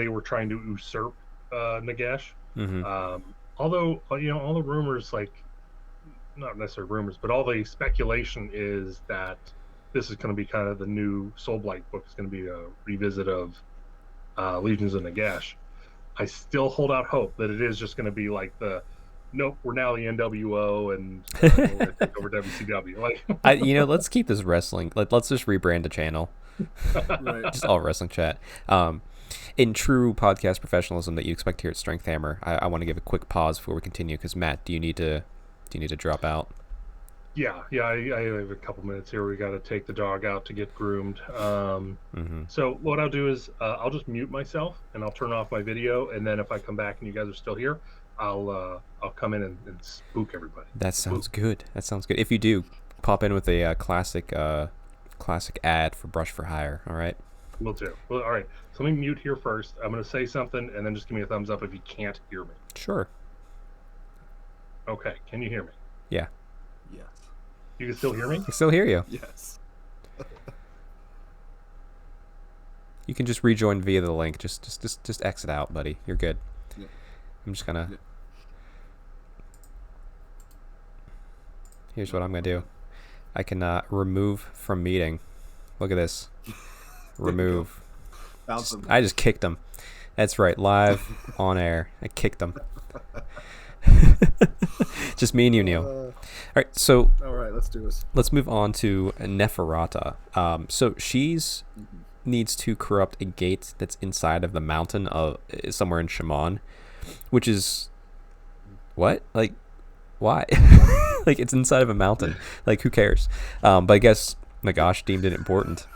were trying to usurp Nagash. Mm-hmm. Although all the rumors, like not necessarily rumors, but all the speculation is that this is going to be kind of the new Soulblight book. Is going to be a revisit of Legions of Nagash. I still hold out hope that it is just going to be like nope, we're now the NWO and we're going to take over WCW. Like, let's keep this wrestling. Let's just rebrand the channel. Right. Just all wrestling chat. In true podcast professionalism that you expect here at Strength Hammer, I want to give a quick pause before we continue, because Matt, do you need to drop out? Yeah, I have a couple minutes here. We got to take the dog out to get groomed. So what I'll do is I'll just mute myself and I'll turn off my video, and then if I come back and you guys are still here, I'll come in and spook everybody. That sounds good. If you do, pop in with a classic ad for Brush for Hire. All right. Will do. Well, all right. So let me mute here first. I'm going to say something, and then just give me a thumbs up if you can't hear me. Sure. Okay. Can you hear me? Yeah. Yes. You can still hear me? I can still hear you. Yes. You can just rejoin via the link. Just exit out, buddy. You're good. Yeah. I'm just gonna. Yeah. Here's what I'm gonna do. I can remove from meeting. Look at this. Remove. I just kicked him. That's right. Live on air. I kicked him. Just me and you, Neil. All right. So. All right. Let's do this. Let's move on to Neferata. So she's needs to corrupt a gate that's inside of the mountain of somewhere in Shaman, which is what? Like, why? Like, it's inside of a mountain. Like, who cares? But I guess Nagash deemed it important.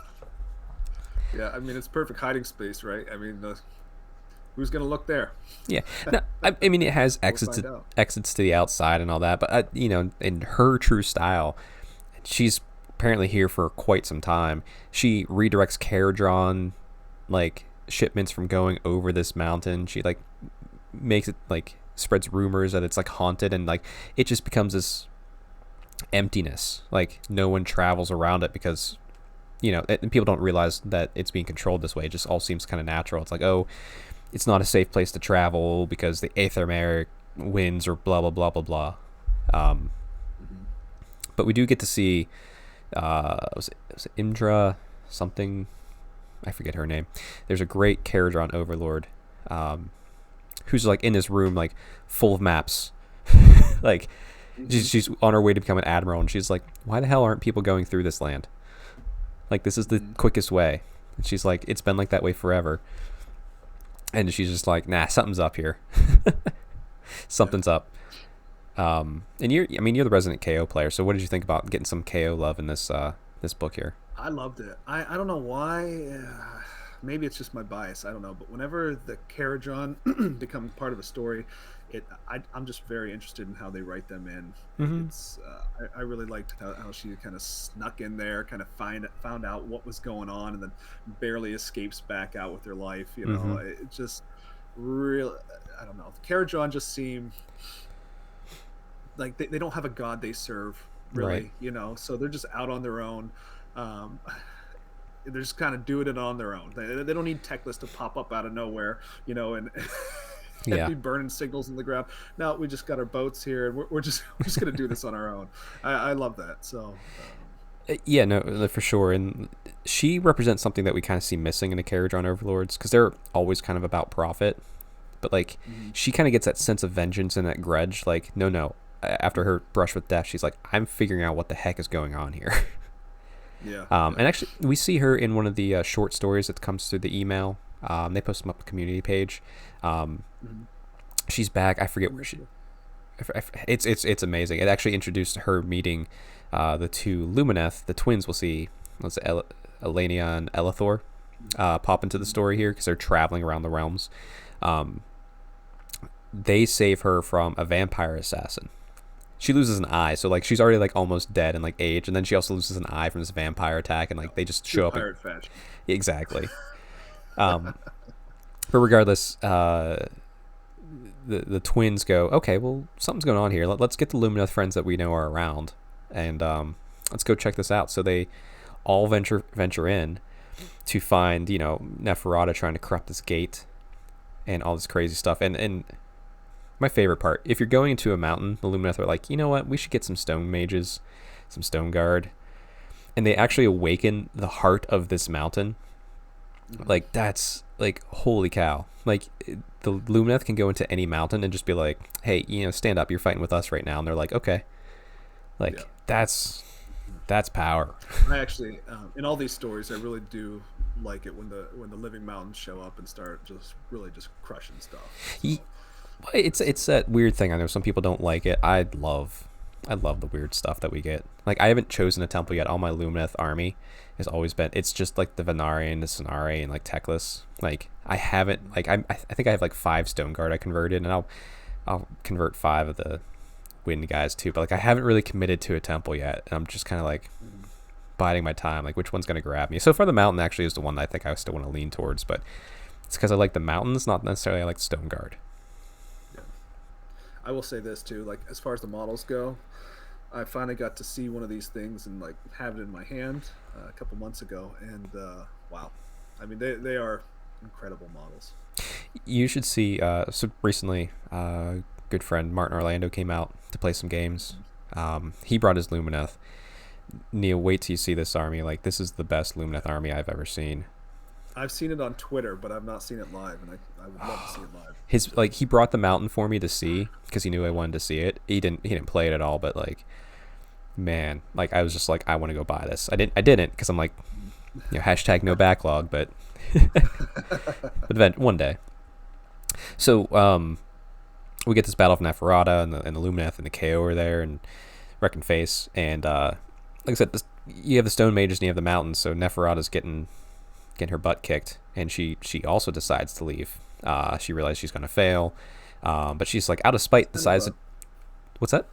Yeah, I mean it's perfect hiding space, right? I mean, who's gonna look there? Yeah, no, I mean it has We'll find out. exits to the outside and all that, but you know, in her true style, she's apparently here for quite some time. She redirects Caradron like shipments from going over this mountain. She like makes it like spreads rumors that it's like haunted, and like it just becomes this emptiness. Like no one travels around it because you know, and people don't realize that it's being controlled this way. It just all seems kind of natural. It's like, oh, it's not a safe place to travel because the Aethermeric winds or blah blah blah blah blah. Um, Hmm. but we do get to see was it Imdra something, I forget her name. There's a great Caradron overlord um, who's like in this room like full of maps. Like Hmm. she's on her way to become an admiral, and she's like, why the hell aren't people going through this land? Like this is the Hmm. quickest way. And she's like, it's been like that way forever. And she's just like, nah, something's up here. Yeah. Something's up. And I mean, you're the resident KO player. So what did you think about getting some KO love in this book here? I loved it. I don't know why. Maybe it's just my bias. I don't know. But whenever the Karajan become part of a story, I'm just very interested in how they write them in. Mm-hmm. I really liked how she kind of snuck in there, kind of found out what was going on, and then barely escapes back out with her life. You Mm-hmm. know, it just real. I don't know. Karajan just seem like they don't have a god they serve Right. really, so they're just out on their own. um, they're just kind of doing it on their own. They don't need Teclis to pop up out of nowhere, and and Yeah. be burning signals in the ground. No, we just got our boats here, and we're just gonna do this on our own. I love that. So Yeah, no, for sure. And she represents something that we kind of see missing in the Caradron Overlords because they're always kind of about profit. But like, mhm. she kind of gets that sense of vengeance and that grudge. Like, no. After her brush with death, she's like, I'm figuring out what the heck is going on here. Yeah, And yeah. actually, we see her in one of the short stories that comes through the email. They post them up the community page. Um, Mhm. she's back. I forget where she. It's amazing. It actually introduced her meeting the two Lumineth, the twins. We'll see. Let's say Elenia and Elithor pop into the Mhm. story here because they're traveling around the realms. Um, they save her from a vampire assassin. She loses an eye, so like she's already like almost dead in like age, and then she also loses an eye from this vampire attack, and like No, they just true show up pirate fashion. exactly. Um, but regardless, the twins go, okay, well something's going on here. Let's get the Lumineth friends that we know are around, and let's go check this out. So they all venture in to find Neferata trying to corrupt this gate and all this crazy stuff. And my favorite part, if you're going into a mountain, the Lumineth are like, you know what, we should get some stone mages, some stone guard, and they actually awaken the heart of this mountain. Mhm. Like that's like holy cow. Like the Lumineth can go into any mountain and just be like, hey, stand up, you're fighting with us right now, and they're like, okay. Yeah. Like that's power. I actually, in all these stories, I really do like it when the living mountains show up and start just really just crushing stuff. So It's that weird thing. I know some people don't like it. I love the weird stuff that we get. Like I haven't chosen a temple yet. All my Lumineth army has always been. It's just like the Venarian, the Sonare, and like Teclis. Like I haven't. Like I think I have like 5 Stone Guard I converted, and I'll convert 5 of the Wind guys too. But like I haven't really committed to a temple yet, and I'm just kind of like mhm. biding my time. Like which one's gonna grab me? So far, the mountain actually is the one that I think I still want to lean towards. But it's because I like the mountains, not necessarily I like Stone Guard. Yeah. I will say this too, like as far as the models go, I finally got to see one of these things and like have it in my hand a couple months ago, and wow, I mean they are incredible models. You should see. So recently, good friend Martin Orlando came out to play some games. He brought his Lumineth. Neil, wait till you see this army. Like this is the best Lumineth army I've ever seen. I've seen it on Twitter, but I've not seen it live, and I would love to see it live. His So like he brought the mountain for me to see because he knew I wanted to see it. He didn't play it at all, but like man, like I was just like I want to go buy this. I didn't because I'm like hashtag no backlog, but but then one day. So we get this battle of Neferata and the Lumineth and the KO are there and wreck and face and like I said, you have the stone mages and you have the mountains. So Neferata's getting getting her butt kicked, and she also decides to leave. She realizes she's going to fail, but she's like out of spite decides to, what's that?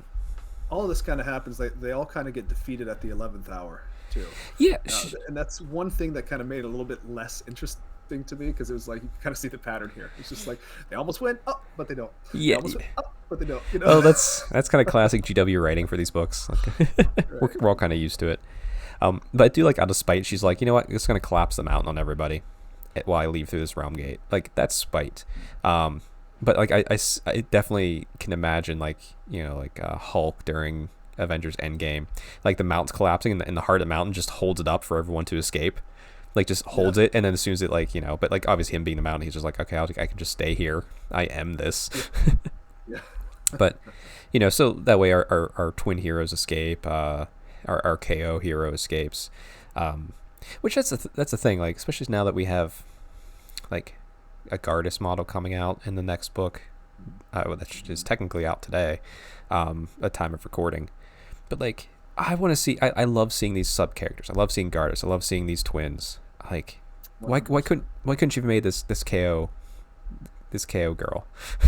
All of this kind of happens. They all kind of get defeated at the 11th hour too. Yeah, and that's one thing that kind of made it a little bit less interesting to me, because it was like you kind of see the pattern here. It's just like they almost win, but they don't. Yeah, they almost win, but they don't. You know? Oh, that's kind of classic GW writing for these books. Right. We're all kind of used to it. But I do like out of spite, she's like, you know what, I'm just gonna collapse the mountain on everybody while I leave through this realm gate. Like that's spite. But like I definitely can imagine like, you know, like Hulk during Avengers Endgame, like the mountain's collapsing and the heart of the mountain just holds it up for everyone to escape. Like just holds it, and then as soon as it, like, you know, but like obviously him being the mountain, he's just like, okay, I can just stay here. I am this. Yeah. But you know, so that way our twin heroes escape. Our KO hero escapes. Which that's the thing. Like especially now that we have like a Gardas model coming out in the next book, that is technically out today, at time of recording. But like, I want to see. I love seeing these sub characters. I love seeing Gardas. I love seeing these twins. Like, why couldn't you have made this KO girl?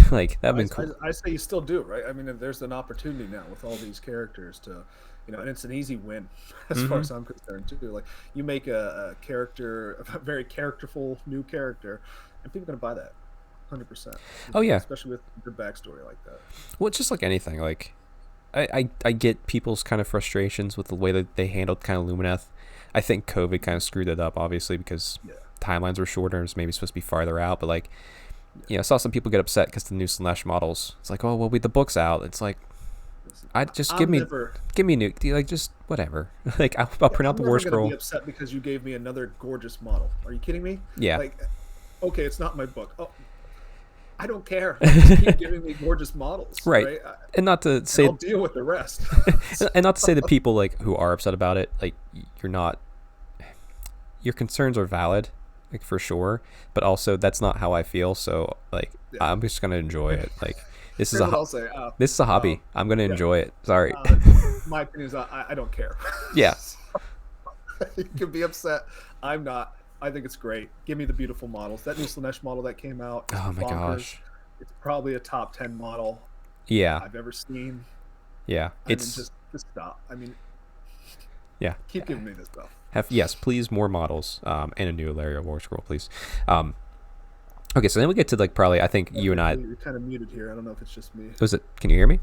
Like that'd been cool. I say you still do, right? I mean, there's an opportunity now with all these characters to, you know, and it's an easy win as far as I'm concerned too. Like you make a character, a very characterful new character, and people are gonna buy that, 100%. Oh yeah, especially with your backstory like that. Well, it's just like anything. Like I get people's kind of frustrations with the way that they handled kind of Lumineth. I think COVID kind of screwed it up, obviously, because timelines were shorter and it's maybe supposed to be farther out. But like, you know, I saw some people get upset because the new Slanesh models. It's like, oh well, the book's out. It's like, give me new, like just whatever. Like I'll print out the War Scroll. I'm be upset because you gave me another gorgeous model. Are you kidding me? Yeah. Like, okay, it's not my book. Oh, I don't care. Just keep giving me gorgeous models. Right. And not to say I'll deal with the rest. And not to say that people like who are upset about it, like your concerns are valid, like for sure, but also that's not how I feel. So like I'm just gonna enjoy it. Like this is a hobby. I'm gonna enjoy it. Sorry. My opinion is I don't care. Yeah. You can be upset. I'm not. I think it's great. Give me the beautiful models. That new Slanesh model that came out. Oh my gosh. It's probably a top 10 model. Yeah. I've ever seen. Yeah. I mean, just stop. I mean, yeah. Keep giving me this stuff. Yes, please, more models, and a new Alaria War Scroll, please. Okay, so then we get to like probably I think you and I. You're kind of muted here. I don't know if it's just me. Was it? Can you hear me?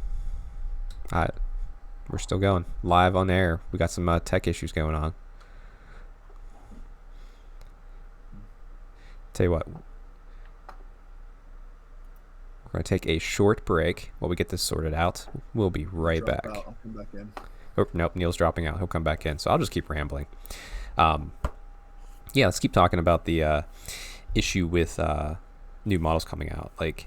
We're still going live on air. We got some tech issues going on. Tell you what, we're going to take a short break while we get this sorted out. We'll be right back. I'll come back in. Oh, nope, Neil's dropping out. He'll come back in. So I'll just keep rambling. Yeah, let's keep talking about the issue with new models coming out. Like,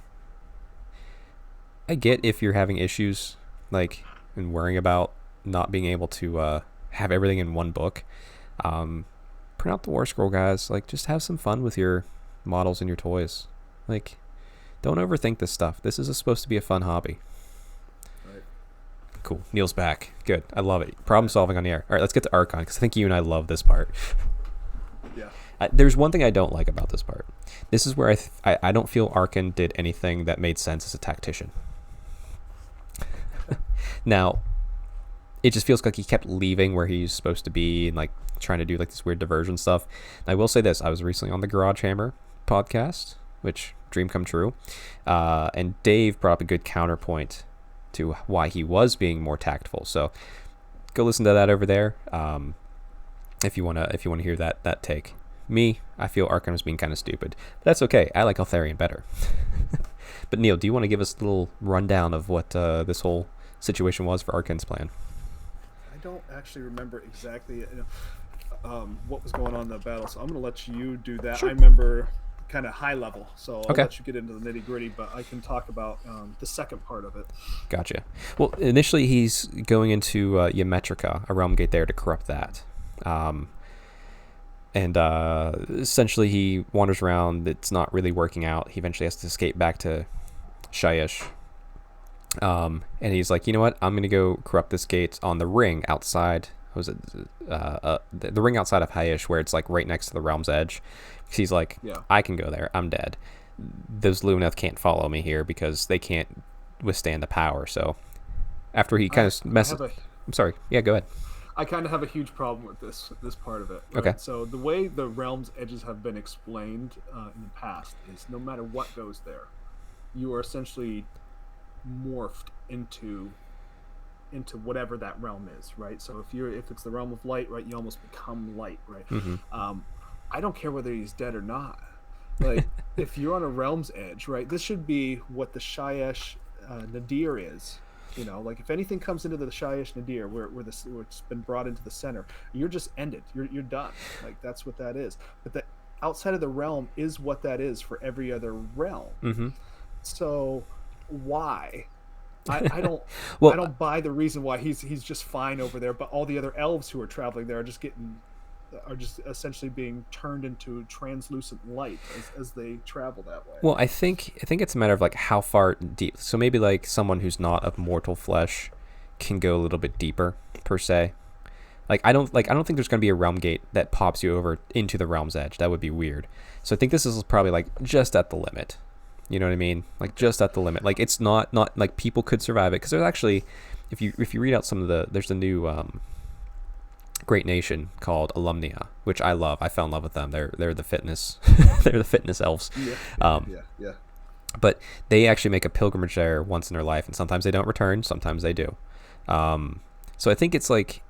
I get if you're having issues, like, and worrying about not being able to have everything in one book. Print out the War Scroll, guys. Like, just have some fun with your models and your toys. Like, don't overthink this stuff. This is supposed to be a fun hobby. Right. Cool. Neil's back. Good. I love it. Problem solving on the air. All right, let's get to Arkan, because I think you and I love this part. Yeah. There's one thing I don't like about this part. This is where I don't feel Arkan did anything that made sense as a tactician. Now, it just feels like he kept leaving where he's supposed to be and like trying to do like this weird diversion stuff. And I will say this: I was recently on the Garage Hammer podcast, which dream come true, and Dave brought up a good counterpoint to why he was being more tactful. So go listen to that over there, if you wanna hear that take. Me, I feel Arkan was being kind of stupid, but that's okay. I like Altharian better. But Neil, do you want to give us a little rundown of what this whole situation was for Arkan's plan? I don't actually remember exactly what was going on in the battle, so I'm going to let you do that. Sure. I remember kind of high level, so I'll let you get into the nitty gritty, but I can talk about the second part of it. Gotcha. Well, initially he's going into Ymetrica, a realm gate there, to corrupt that. And essentially he wanders around. It's not really working out. He eventually has to escape back to Shyish. And he's like, you know what? I'm going to go corrupt this gate on the ring outside was it the ring outside of Haish, where it's like right next to the realm's edge. He's like, Yeah. I can go there. I'm dead. Those Lumineth can't follow me here because they can't withstand the power. So after he kind of messes, I'm sorry. Yeah, go ahead. I kind of have a huge problem with this part of it. Right? Okay. So the way the realm's edges have been explained in the past is no matter what goes there, you are essentially morphed into whatever that realm is, right? So if it's the realm of light, right, you almost become light, right? I don't care whether he's dead or not. Like, if you're on a realm's edge, right, this should be what the Shyish Nadir is. You know, like if anything comes into the Shyish Nadir, where it's been brought into the center, you're just ended. You're done. Like that's what that is. But the outside of the realm is what that is for every other realm. So why? I don't I don't buy the reason why he's just fine over there, but all the other elves who are traveling there are just essentially being turned into translucent light as they travel that way. Well, I think it's a matter of like how far deep. So maybe like someone who's not of mortal flesh can go a little bit deeper per se. I don't think there's going to be a realm gate that pops you over into the realm's edge. That would be weird. So I think this is probably like just at the limit. You know what I mean? Like just at the limit. Like it's not like people could survive it, because there's actually, if you read out some of there's a new great nation called Alumnia, which I love. I fell in love with them. They're the fitness they're the fitness elves. Yeah. But they actually make a pilgrimage there once in their life, and sometimes they don't return, sometimes they do. So I think it's like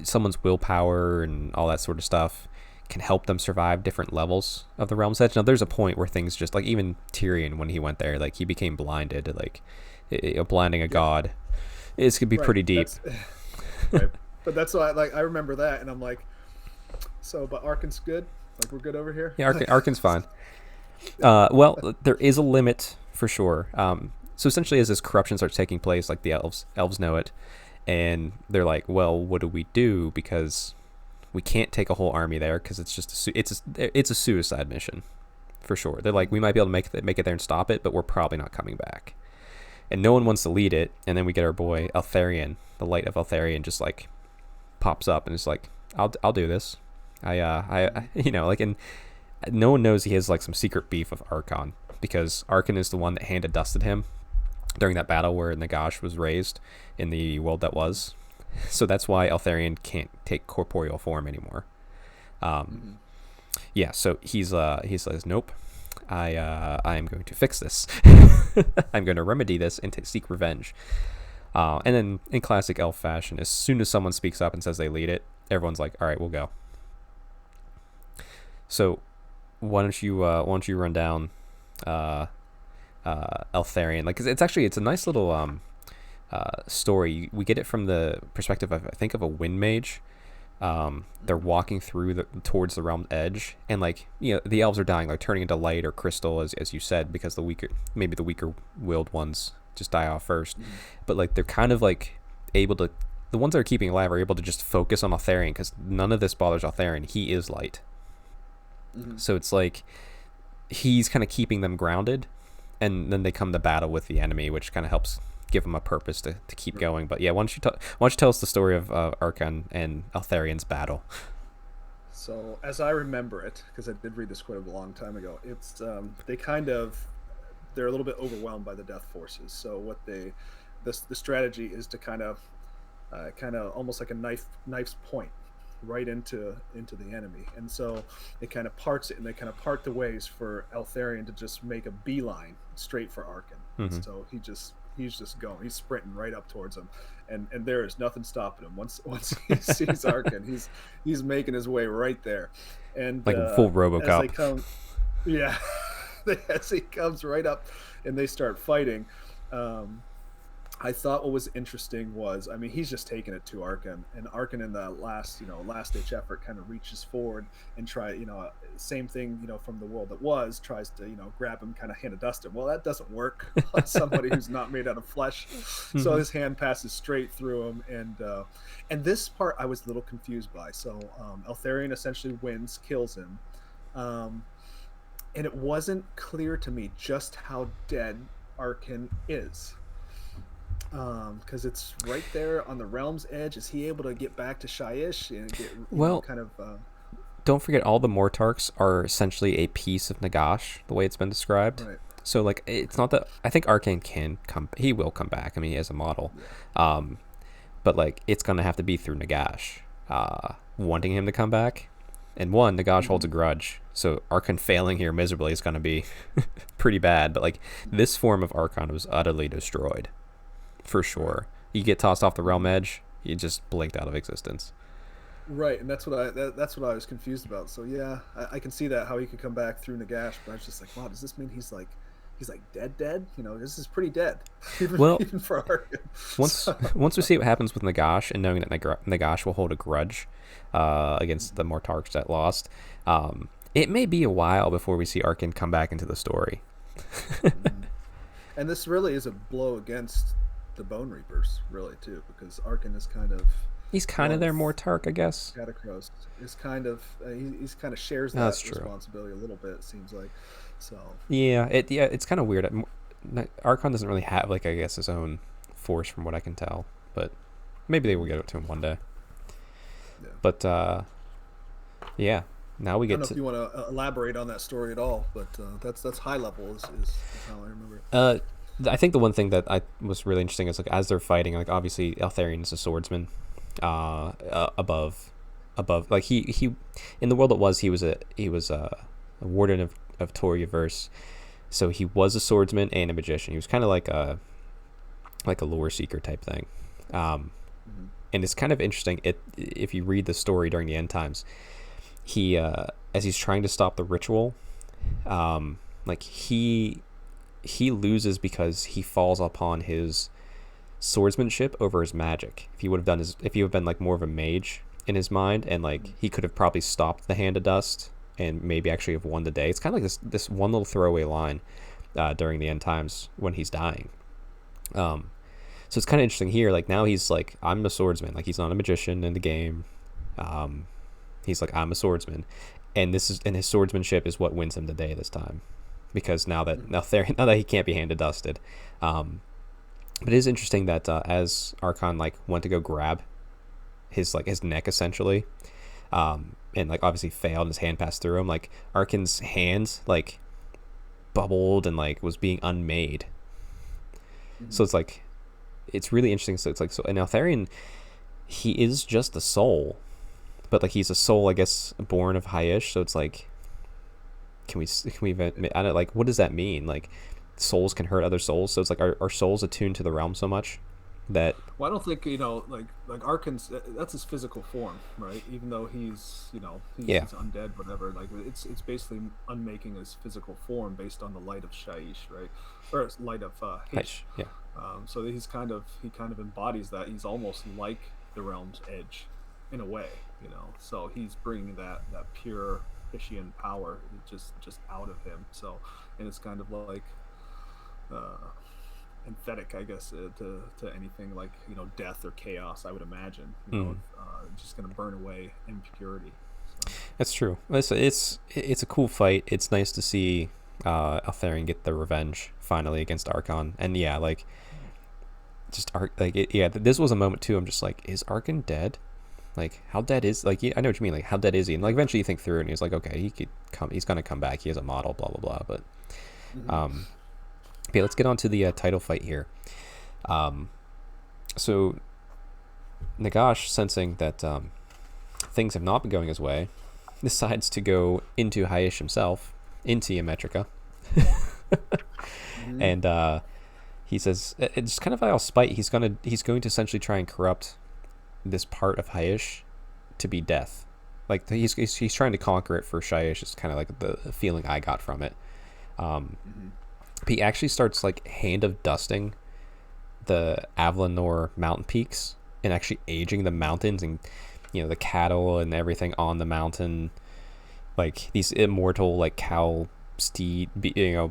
someone's willpower and all that sort of stuff can help them survive different levels of the realm's edge. Now there's a point where things just like, even Tyrion, when he went there, like he became blinded, like blinding a god. It's gonna be pretty deep. Right. But that's why I remember that, and I'm like, so but Arkan's good? Like we're good over here? Yeah, Arkan's fine. Well, there is a limit for sure. So essentially, as this corruption starts taking place, like the elves know it, and they're like, well, what do we do? Because we can't take a whole army there, because it's just it's a suicide mission for sure. They're like, we might be able to make it there and stop it, but we're probably not coming back. And no one wants to lead it. And then we get our boy Altharian, the light of Altharian, just like pops up and is like, I'll do this. I and no one knows he has like some secret beef with Arkan, because Arkan is the one that hand dusted him during that battle where Nagash was raised in the world that was. So that's why Altharian can't take corporeal form anymore. Yeah, so he says, nope, I am going to fix this. I'm going to remedy this and seek revenge. And then in classic elf fashion, as soon as someone speaks up and says they lead it, everyone's like, all right, we'll go. So why don't you run down Altharian? Like, 'cause it's a nice little story. We get it from the perspective of, I think, of a wind mage. They're walking through towards the realm's edge, and like, you know, the elves are dying, like turning into light or crystal, as you said, because the weaker willed ones just die off first. But like, they're kind of like able to, the ones that are keeping alive are able to just focus on Altharian, because none of this bothers Altharian. He is light. So it's like he's kind of keeping them grounded, and then they come to battle with the enemy, which kind of helps give them a purpose to keep going. But yeah, why don't you tell us the story of Arkan and Altharian's battle? So as I remember it, because I did read this quite a long time ago, it's they're a little bit overwhelmed by the death forces. So what the strategy is to kind of almost like a knife's point right into the enemy, and so it kind of parts it, and they kind of part the ways for Altharian to just make a beeline straight for Arkan. So he's just going, he's sprinting right up towards him, and there is nothing stopping him. Once he sees Arkan, he's making his way right there, and like full RoboCop. As they come, yeah, as he comes right up and they start fighting. I thought what was interesting was, I mean, he's just taking it to Arkan, and Arkan in the last ditch effort kind of reaches forward and same thing, from the world that was, tries to, grab him, kind of hand dust him. Well, that doesn't work on somebody who's not made out of flesh. So his hand passes straight through him, and this part I was a little confused by. So Altharian essentially wins, kills him, and it wasn't clear to me just how dead Arkan is. Because it's right there on the realm's edge. Is he able to get back to Shyish and get Well, kind of? don't forget all the Mortarks are essentially a piece of Nagash, the way it's been described. Right. So like it's not that I think Arkan can come. He will come back. I mean, he has a model. Yeah. But like it's gonna have to be through Nagash wanting him to come back. And one, Nagash holds a grudge, so Arkan failing here miserably is gonna be pretty bad. But like this form of Arkan was utterly destroyed, for sure. You get tossed off the realm edge, you just blinked out of existence. Right, and that's what that's what I was confused about. So yeah, I can see that how he could come back through Nagash, but I was just like, wow, does this mean he's like dead? You know, this is pretty dead, Well, even for Arkan. once we see what happens with Nagash, and knowing that Nagash will hold a grudge against the Mortarks that lost, it may be a while before we see Arkan come back into the story. And this really is a blow against the Bone Reapers, really too, because Arkan is kind of He's kind of their Mortark, I guess. Catacross is kind of he's kind of shares that That's true. responsibility a little bit. It seems like so. Yeah, it's kind of weird. Arkan doesn't really have like I guess his own force from what I can tell, but maybe they will get it to him one day. Yeah. But yeah, now we I don't get know to if you want to elaborate on that story at all, but that's high level is how I remember it. I think the one thing that I was really interesting is like as they're fighting, like obviously Altharian is a swordsman, above like he in the world it was he was a warden of Toriaverse, so he was a swordsman and a magician. He was kind of like a lore seeker type thing, and it's kind of interesting if you read the story during the end times. He as he's trying to stop the ritual, like he loses because he falls upon his swordsmanship over his magic. If he would have been like more of a mage in his mind, and like he could have probably stopped the Hand of Dust and maybe actually have won the day. It's kind of like this one little throwaway line during the end times when he's dying. So it's kind of interesting here. Like now he's like, I'm a swordsman. Like he's not a magician in the game. He's like, I'm a swordsman, and his swordsmanship is what wins him the day this time, because now that he can't be handed dusted. But it is interesting that as Arkan like went to go grab his neck essentially, and like obviously failed, and his hand passed through him. Like Arkan's hand like bubbled and like was being unmade. So it's like it's really interesting. So it's like so. And Altharian, he is just a soul, but like he's a soul, I guess, born of Highish. So it's like, can we even? I don't like. What does that mean? Like, souls can hurt other souls. So it's like, are souls attuned to the realm so much that? Well, I don't think like Arkan's that's his physical form, right? Even though he's he's undead, whatever. Like it's basically unmaking his physical form based on the light of Shyish, right? Or light of Hish. Yeah. So he kind of embodies that. He's almost like the realm's edge, in a way, So he's bringing that pure Hishian power just out of him. So, and it's kind of like emphatic, I guess, to anything like death or chaos. I would imagine, just going to burn away impurity. So. That's true. It's a cool fight. It's nice to see Altharian get the revenge finally against Arkan, and yeah, like this was a moment too. I'm just like, is Arkan dead? Like, how dead is I know what you mean. Like, how dead is he? And like eventually you think through, and he's like, okay, he could come. He's gonna come back. He has a model. Blah blah blah. But okay, let's get on to the title fight here. So Nagash, sensing that things have not been going his way, decides to go into Highish himself, into Neferata, and he says, it's kind of out of spite. He's going to essentially try and corrupt this part of Highish to be death. Like he's trying to conquer it for Shyish. It's kind of like the feeling I got from it. He actually starts like hand of dusting the Avlanor mountain peaks and actually aging the mountains, and the cattle and everything on the mountain, like these immortal like cow, steed,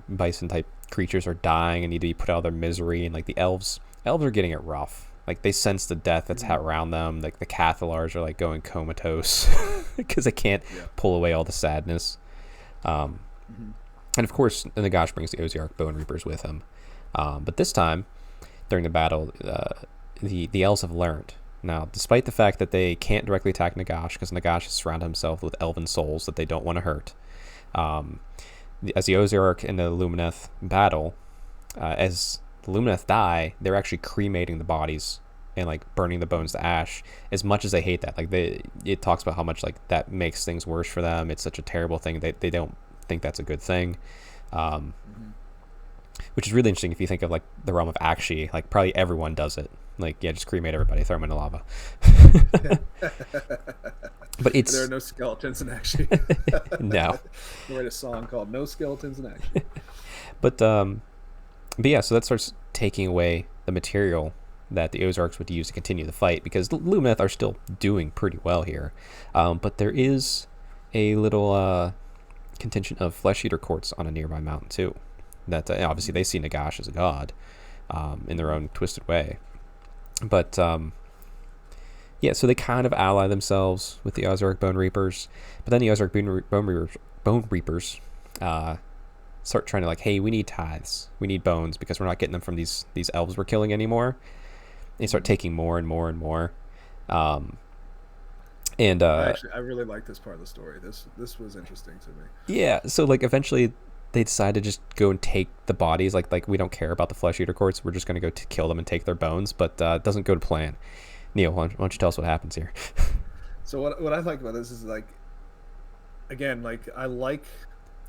bison type creatures are dying and need to be put out of their misery. And like the elves are getting it rough. Like they sense the death that's around them. Like the Cathalars are like going comatose because they can't pull away all the sadness. And of course, Nagash brings the Osiark Bone Reapers with him. But this time, during the battle, the elves have learned. Now, despite the fact that they can't directly attack Nagash, because Nagash has surrounded himself with elven souls that they don't want to hurt, as the Ozark and the Lumineth battle, as the Lumineth die, they're actually cremating the bodies and like burning the bones to ash. As much as they hate that, like it talks about how much like that makes things worse for them. It's such a terrible thing. They don't think that's a good thing. Which is really interesting if you think of like the realm of Akshi. Like probably everyone does it. Like just cremate everybody, throw them in the lava. But there are no skeletons in Akshi. No. We write a song called "No Skeletons in Akshi." But yeah, so that starts taking away the material that the Ozarks would use to continue the fight, because the Lumineth are still doing pretty well here. But there is a little contingent of flesh eater courts on a nearby mountain too. That obviously they see Nagash as a god in their own twisted way. But yeah, so they kind of ally themselves with the Ozark Bone Reapers, but then the Ozark Bone Reapers start trying to like, hey, we need tithes, we need bones, because we're not getting them from these elves we're killing anymore. They start taking more and more and more. And I really like this part of the story. This was interesting to me. Yeah, so like eventually they decide to just go and take the bodies. Like we don't care about the flesh eater courts. We're just going to go to kill them and take their bones. But it doesn't go to plan. Neil, why don't you tell us what happens here? So what I like about this is like, again, like I like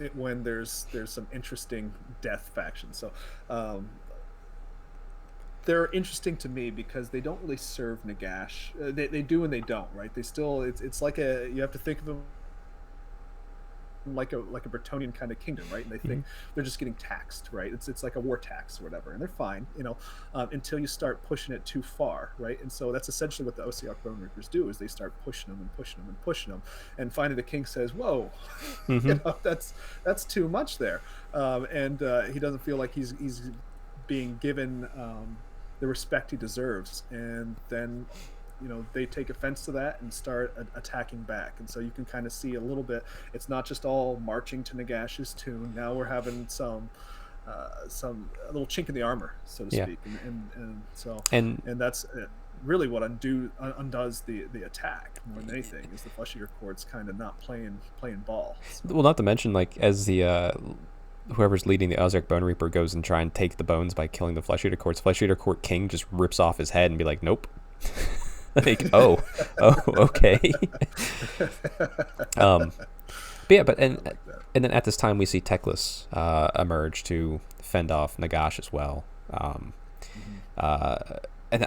it when there's some interesting death factions. So they're interesting to me because they don't really serve Nagash. They do and they don't, right? They still it's like you have to think of them like a Bretonnian kind of kingdom, right? And they think they're just getting taxed, right? It's like a war tax or whatever, and they're fine, until you start pushing it too far, right? And so that's essentially what the Osiok Bone Reapers do, is they start pushing them and pushing them and pushing them, and finally the king says, "Whoa, that's too much there," and he doesn't feel like he's being given the respect he deserves, and then they take offense to that and start attacking back. And so you can kind of see a little bit, it's not just all marching to Nagash's tune. Now we're having a little chink in the armor, so to speak. And that's really what undoes the attack more than anything, is the flesh eater courts kind of not playing ball. So. Well, not to mention, like, as the whoever's leading the Ozark Bone Reaper goes and try and take the bones by killing the flesh eater courts, flesh eater court king just rips off his head and be like, nope. Like, oh, okay. But yeah, and then at this time we see Teclis emerge to fend off Nagash as well. And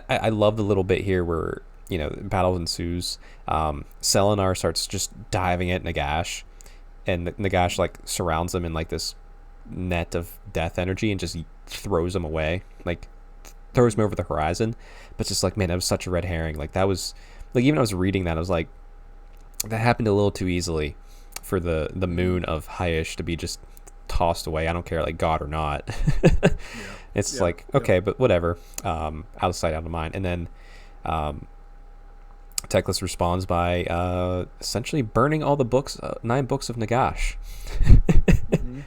I love the little bit here where battle ensues. Selenar starts just diving at Nagash, and Nagash like surrounds him in like this net of death energy and just throws him away, like throws him over the horizon. But just like, man, that was such a red herring. Like, that was like, even I was reading that, I was like, that happened a little too easily for the moon of Haish to be just tossed away. I don't care, like, God or not. It's like, okay, but whatever. Out of sight, out of mind. And then Teclis responds by essentially burning all the books, 9 books of Nagash.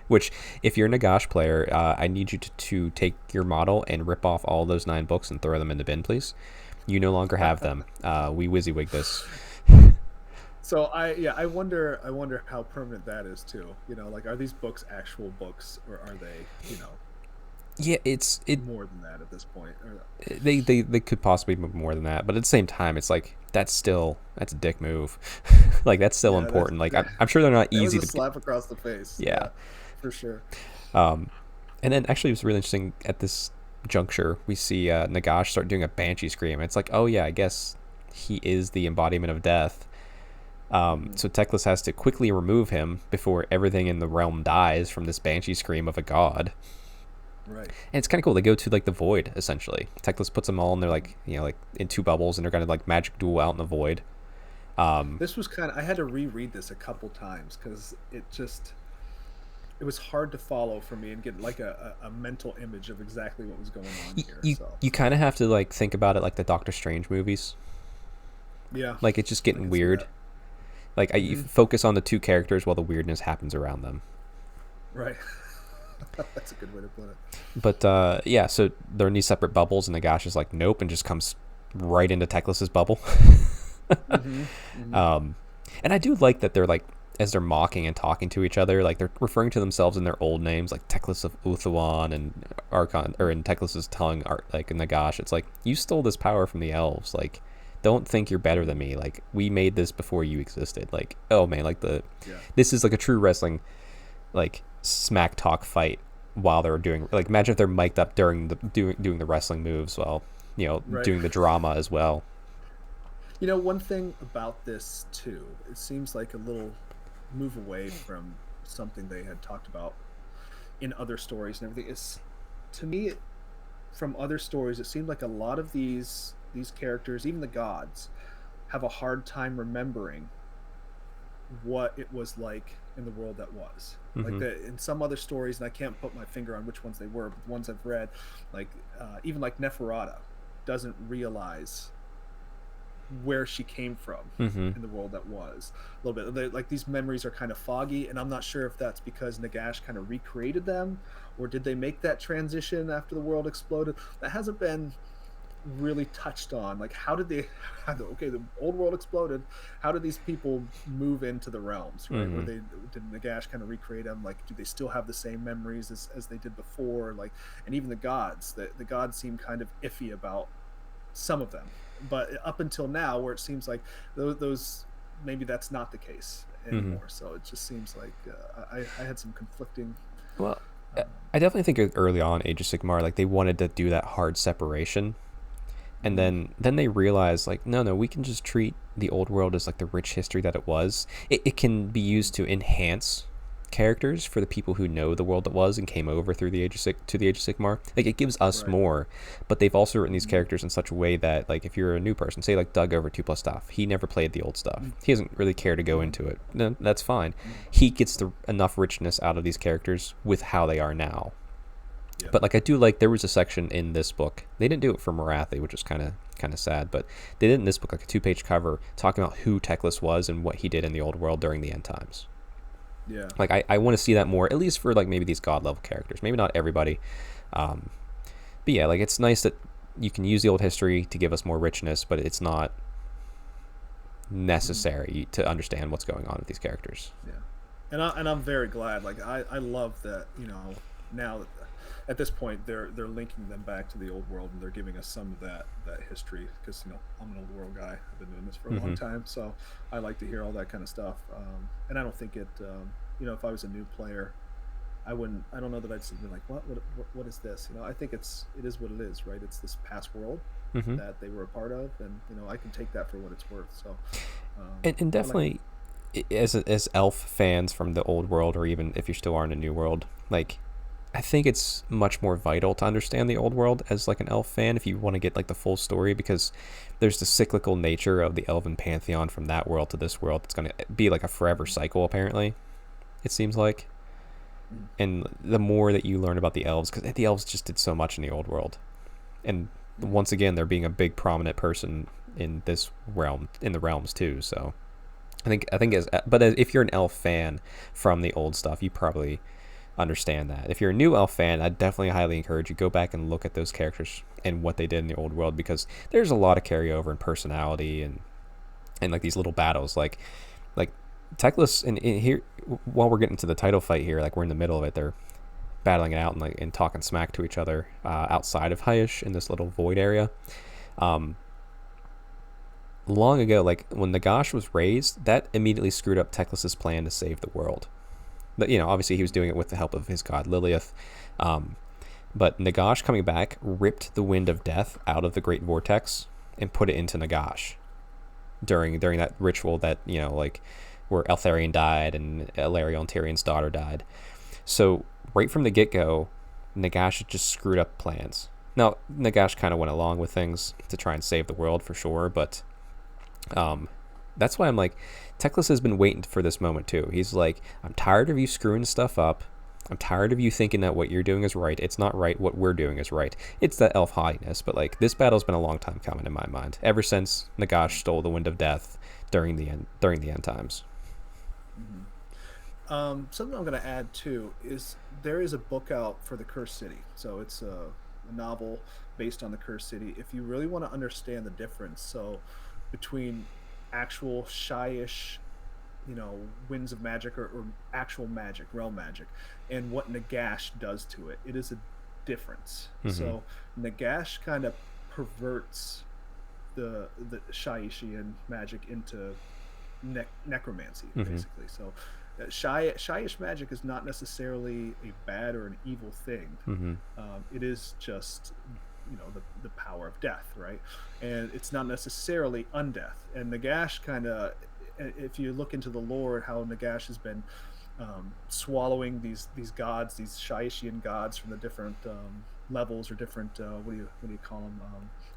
Which, if you're a Nagash player, I need you to take your model and rip off all those 9 books and throw them in the bin, please. You no longer have them. We WYSIWYG this. So I wonder how permanent that is too. Like, are these books actual books, or are they, Yeah, it's more than that at this point. They could possibly be more than that, but at the same time, it's like that's a dick move. Like, that's still important. Like, I'm sure they're not easy to slap across the face. Yeah, for sure. And then actually, it was really interesting at this juncture. We see Nagash start doing a banshee scream. It's like, oh yeah, I guess he is the embodiment of death. So Teclis has to quickly remove him before everything in the realm dies from this banshee scream of a god. Right. And it's kind of cool. They go to like the void, essentially. Teclis puts them all in, they're like, like in 2 bubbles, and they're going to like magic duel out in the void. This was I had to reread this a couple times because it was hard to follow for me and get like a mental image of exactly what was going on here. You kind of have to like think about it like the Doctor Strange movies. Yeah. Like, it's just getting weird. Like, you focus on the 2 characters while the weirdness happens around them. Right. That's a good way to put it. But yeah, so they're in these separate bubbles, and Nagash is like, nope, and just comes right into Teclis's bubble. Um, and I do like that they're like, as they're mocking and talking to each other, like they're referring to themselves in their old names, like Teclis of Uthuan and Arkan, or in Teclis is telling like Nagash, it's like, you stole this power from the elves. Like, don't think you're better than me. Like, we made this before you existed. Like, oh man, like this is like a true wrestling, like smack talk fight while they're doing, like, imagine if they're mic'd up during the doing the wrestling moves while, doing the drama as well. One thing about this too, it seems like a little move away from something they had talked about in other stories and everything. Is, to me, from other stories, it seemed like a lot of these characters, even the gods, have a hard time remembering what it was like in the world that was. Like in some other stories, and I can't put my finger on which ones they were, but the ones I've read, like even like Neferata doesn't realize where she came from in the world that was. A little bit like these memories are kind of foggy, and I'm not sure if that's because Nagash kind of recreated them, or did they make that transition after the world exploded. That hasn't been really touched on. Like, how did okay, the old world exploded, how did these people move into the realms, right? Did Nagash kind of recreate them? Like, do they still have the same memories as they did before? Like, and even the gods seem kind of iffy about some of them, but up until now, where it seems like those maybe that's not the case anymore. So it just seems like I had some conflicting. Well, I definitely think early on Age of Sigmar, like, they wanted to do that hard separation, and then they realized, like, no, we can just treat the old world as like the rich history that it was. It can be used to enhance characters for the people who know the world that was and came over through the Age of Sigmar. Like, it gives us more, but they've also written these characters in such a way that, like, if you're a new person, say like Doug over 2+ stuff, he never played the old stuff. He doesn't really care to go into it. No, that's fine. He gets enough richness out of these characters with how they are now. Yeah. But like, I do like, there was a section in this book, they didn't do it for Morathi, which is kind of sad, but they did in this book, like a 2-page cover talking about who Teclis was and what he did in the old world during the end times. Yeah. Like, I want to see that more, at least for like maybe these god level characters, maybe not everybody. But yeah, like, it's nice that you can use the old history to give us more richness, but it's not necessary to understand what's going on with these characters. Yeah. And I'm very glad. Like, I love that, now that at this point they're linking them back to the old world, and they're giving us some of that history, because I'm an old world guy. I've been doing this for a long time, so I like to hear all that kind of stuff. And I don't think it if I was a new player, I don't know that I'd be like, what is this? I think it is what it is, right? It's this past world that they were a part of, and I can take that for what it's worth. So and definitely, as elf fans from the old world, or even if you still are in a new world, like, I think it's much more vital to understand the old world as like an elf fan if you want to get like the full story, because there's the cyclical nature of the elven pantheon from that world to this world. It's going to be like a forever cycle, apparently, it seems like. And the more that you learn about the elves, because the elves just did so much in the old world, and once again, they're being a big prominent person in this realm, in the realms too. So I think if you're an elf fan from the old stuff, you probably understand that. If you're a new elf fan, I definitely highly encourage you go back and look at those characters and what they did in the old world, because there's a lot of carryover in personality and like these little battles, like Teclis, and here, while we're getting to the title fight here, like, we're in the middle of it, they're battling it out and talking smack to each other outside of Hyash in this little void area. Long ago, like, when Nagash was raised, that immediately screwed up Teclis's plan to save the world. But, obviously he was doing it with the help of his god Lilith. But Nagash coming back ripped the wind of death out of the Great Vortex and put it into Nagash during that ritual that, like, where Altharian died and Ilarion Tyrion's daughter died. So right from the get-go, Nagash had just screwed up plans. Now, Nagash kind of went along with things to try and save the world for sure, but that's why I'm like, Teclis has been waiting for this moment too. He's like, I'm tired of you screwing stuff up. I'm tired of you thinking that what you're doing is right. It's not right. What we're doing is right. It's that elf haughtiness, but like, this battle's been a long time coming in my mind, ever since Nagash stole the Wind of Death during the end times. Something I'm going to add too is there is a book out for the Cursed City. So it's a novel based on the Cursed City. If you really want to understand the difference, so between actual shyish, winds of magic, or actual magic, realm magic, and what Nagash does to it, it is a difference. Mm-hmm. So Nagash kind of perverts the Shyishian magic into necromancy, Mm-hmm. basically. So shyish magic is not necessarily a bad or an evil thing. Mm-hmm. It is just the power of death, right? And it's not necessarily undeath. And Nagash kind of, if you look into the lore, how Nagash has been swallowing these gods, these Shyishian gods from the different levels, or different what do you call them,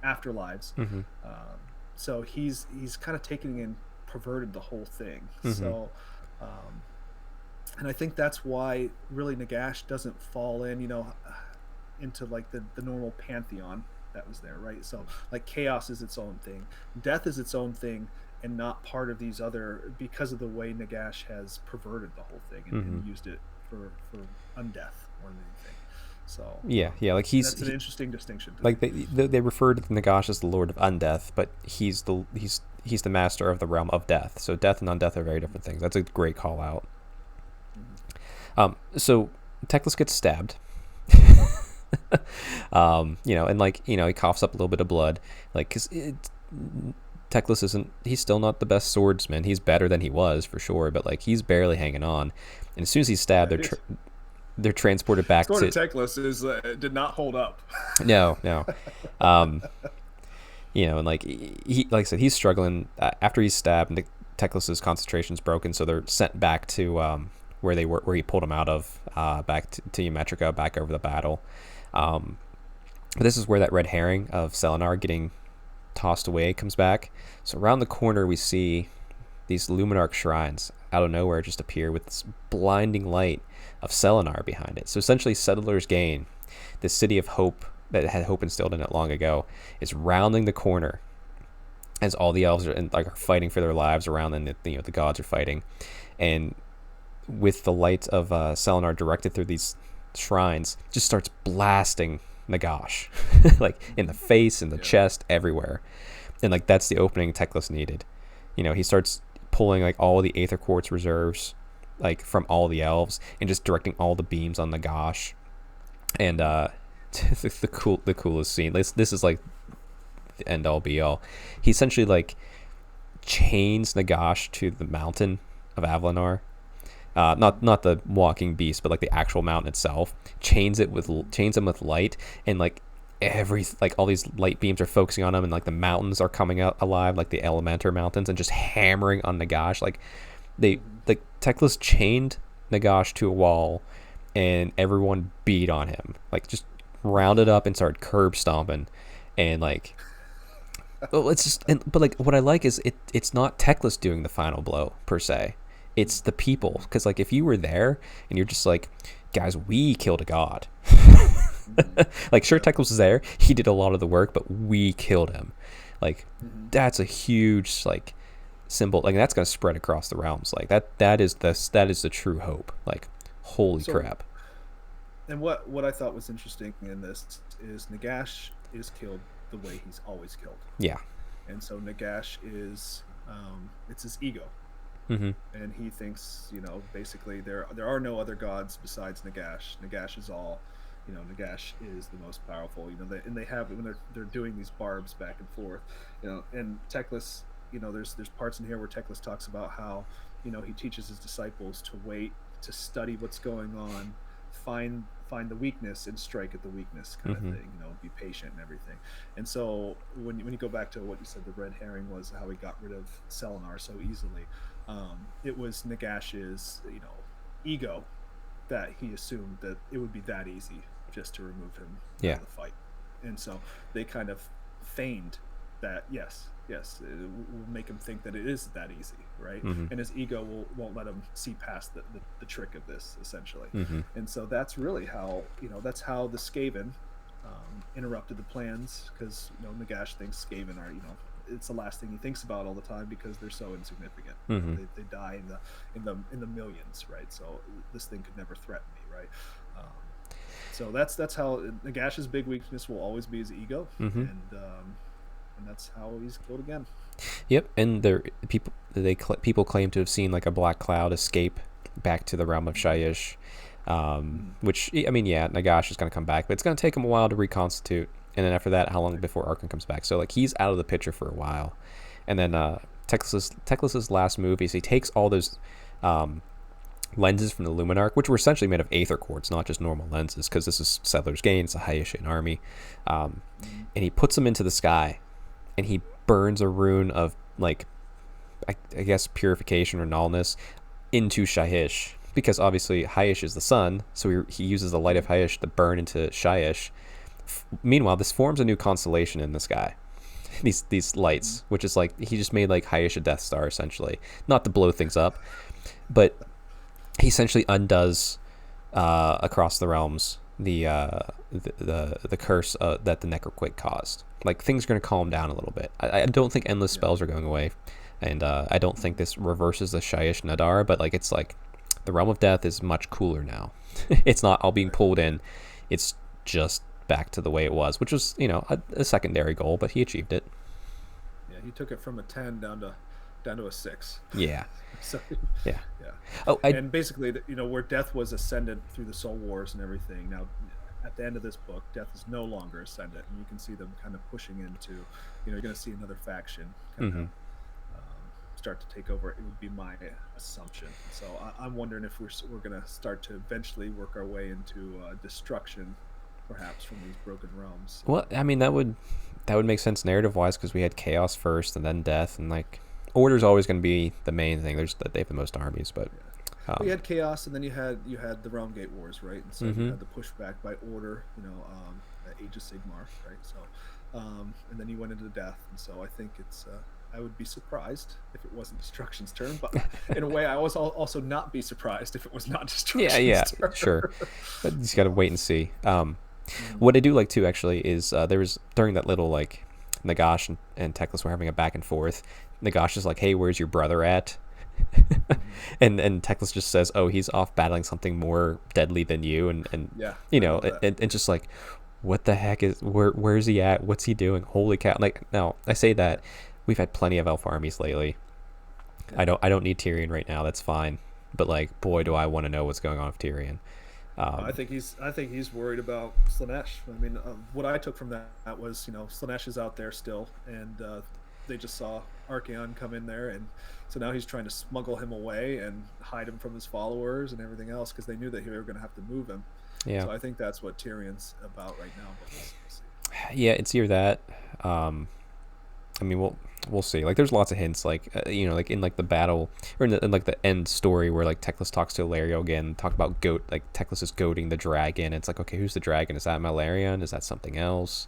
afterlives. Mm-hmm. So he's kind of taken and perverted the whole thing. Mm-hmm. So and I think that's why really Nagash doesn't fall in, into like the normal pantheon that was there, right? So like chaos is its own thing, death is its own thing, and not part of these other, because of the way Nagash has perverted the whole thing, Mm-hmm. and used it for undeath more than anything. So Yeah, like that's an interesting distinction. like they refer to Nagash as the Lord of Undeath, but he's the master of the realm of death. So death and undeath are very different things. That's a great call out. So Teclis gets stabbed. And like, he coughs up a little bit of blood, like, because Teclis he's still not the best swordsman. He's better than he was for sure, but like he's barely hanging on. And as soon as he's stabbed, they're transported back Sword to of Teclis did not hold up. No. And like he like I said, he's struggling after he's stabbed, and Teclis's concentration's broken, so they're sent back to where he pulled him out of, back to Umetrica, back over the battle. But this is where that red herring of Selenar getting tossed away comes back. So around the corner we see these Luminarch shrines out of nowhere just appear with this blinding light of Selenar behind it. So essentially Settler's Gain, the city of hope that had hope instilled in it long ago, is rounding the corner as all the elves are fighting for their lives around them. The gods are fighting, and with the light of Selenar directed through these shrines, just starts blasting Nagash like in the face, in the chest, everywhere. And like that's the opening Teclis needed. He starts pulling like all the Aether Quartz reserves like from all the elves and just directing all the beams on Nagash. And the coolest scene. This is like the end all be all. He essentially like chains Nagash to the mountain of Avlanar. Not the walking beast, but like the actual mountain itself. Chains him with light, and like all these light beams are focusing on him, and like the mountains are coming out alive, like the Elementor mountains, and just hammering on Nagash. Like Teclis chained Nagash to a wall, and everyone beat on him. Like just rounded up and started curb stomping, and like. Well, it's just, but like what I like is it's not Teclis doing the final blow per se. It's the people, because like if you were there and you're just like, guys, we killed a god. Like sure, Teclis was there, he did a lot of the work, but we killed him. Like that's a huge like symbol, like that's going to spread across the realms. Like that is the true hope. Like holy crap. And what I thought was interesting in this is Nagash is killed the way he's always killed. Yeah. And so Nagash is it's his ego. Mm-hmm. And he thinks, basically there are no other gods besides Nagash. Nagash is all, Nagash is the most powerful. They have, when they're doing these barbs back and forth, and Teclis, there's parts in here where Teclis talks about how, he teaches his disciples to wait, to study what's going on, find the weakness and strike at the weakness kind of thing, be patient and everything. And so when you go back to what you said, the red herring was how he got rid of Selenar so easily. It was Nagash's, ego that he assumed that it would be that easy just to remove him out of the fight. And so they kind of feigned that, yes, it will make him think that it is that easy, right? And his ego won't let him see past the trick of this, essentially. And so that's really how, that's how the Skaven interrupted the plans, because Nagash thinks Skaven are it's the last thing he thinks about all the time because they're so insignificant. Mm-hmm. They die in the millions, right? So this thing could never threaten me, right? Um, so that's how Nagash's big weakness will always be his ego, Mm-hmm. and that's how he's killed again. Yep, and people claim to have seen like a black cloud escape back to the realm of Shyish, which I mean, yeah, Nagash is going to come back, but it's going to take him a while to reconstitute, and then after that, how long before Arkan comes back? So like he's out of the picture for a while, and then Teclis's last move is he takes all those lenses from the Luminarch, which were essentially made of aether quartz, not just normal lenses, because this is Settler's Gain, it's a Hyashian army, and he puts them into the sky, and he burns a rune of like I guess purification or nullness into Shyish, because obviously Hyash is the sun, so he uses the light of Hyash to burn into Shyish. Meanwhile, this forms a new constellation in the sky. These lights, which is like he just made like Hyash a Death Star essentially, not to blow things up, but he essentially undoes across the realms the curse that the Necroquake caused. Like things are going to calm down a little bit. I don't think endless spells are going away, and I don't think this reverses the Shyish Nadar. But like it's like the realm of death is much cooler now. It's not all being pulled in. It's just back to the way it was, which was a secondary goal, but he achieved it. Yeah, he took it from a 10 down to a 6. Yeah. So, yeah. Oh, and basically, where death was ascended through the Soul Wars and everything. Now, at the end of this book, death is no longer ascendant, and you can see them kind of pushing into. You're going to see another faction kind of start to take over. It would be my assumption. So I'm wondering if we're going to start to eventually work our way into destruction, perhaps from these broken realms. Well, I mean that would make sense narrative wise, because we had chaos first and then death, and like order's always going to be the main thing. They have the most armies, but well, you had chaos, and then you had the Realm Gate Wars, right? And so you had the pushback by order, the Age of Sigmar, right? So, and then you went into death, and so I think it's. I would be surprised if it wasn't Destruction's turn, but in a way, I was also not be surprised if it was not Destruction's turn. Sure. But you just got to wait and see. What I do like too, actually, is there was during that little like Nagash and Teclis were having a back and forth. Nagash is like, "Hey, where's your brother at?" and Teclis just says, "Oh, he's off battling something more deadly than you," and just like, what the heck where is he at? What's he doing? Holy cow! Like, now I say that we've had plenty of elf armies lately. I don't need Tyrion right now. That's fine. But like, boy, do I want to know what's going on with Tyrion. I think he's worried about Slaanesh. I mean, what I took from that was, Slaanesh is out there still, and they just saw Arkan come in there, and so now he's trying to smuggle him away and hide him from his followers and everything else, because they knew that they were going to have to move him. Yeah. So I think that's what Tyrion's about right now. But we'll see. Yeah, it's either that. I mean, we'll see. Like, there's lots of hints, like like in like the battle or in like the end story where like Teclis talks to Ilario again, talk about Teclis is goading the dragon. It's like, okay, who's the dragon? Is that Malarion? Is that something else?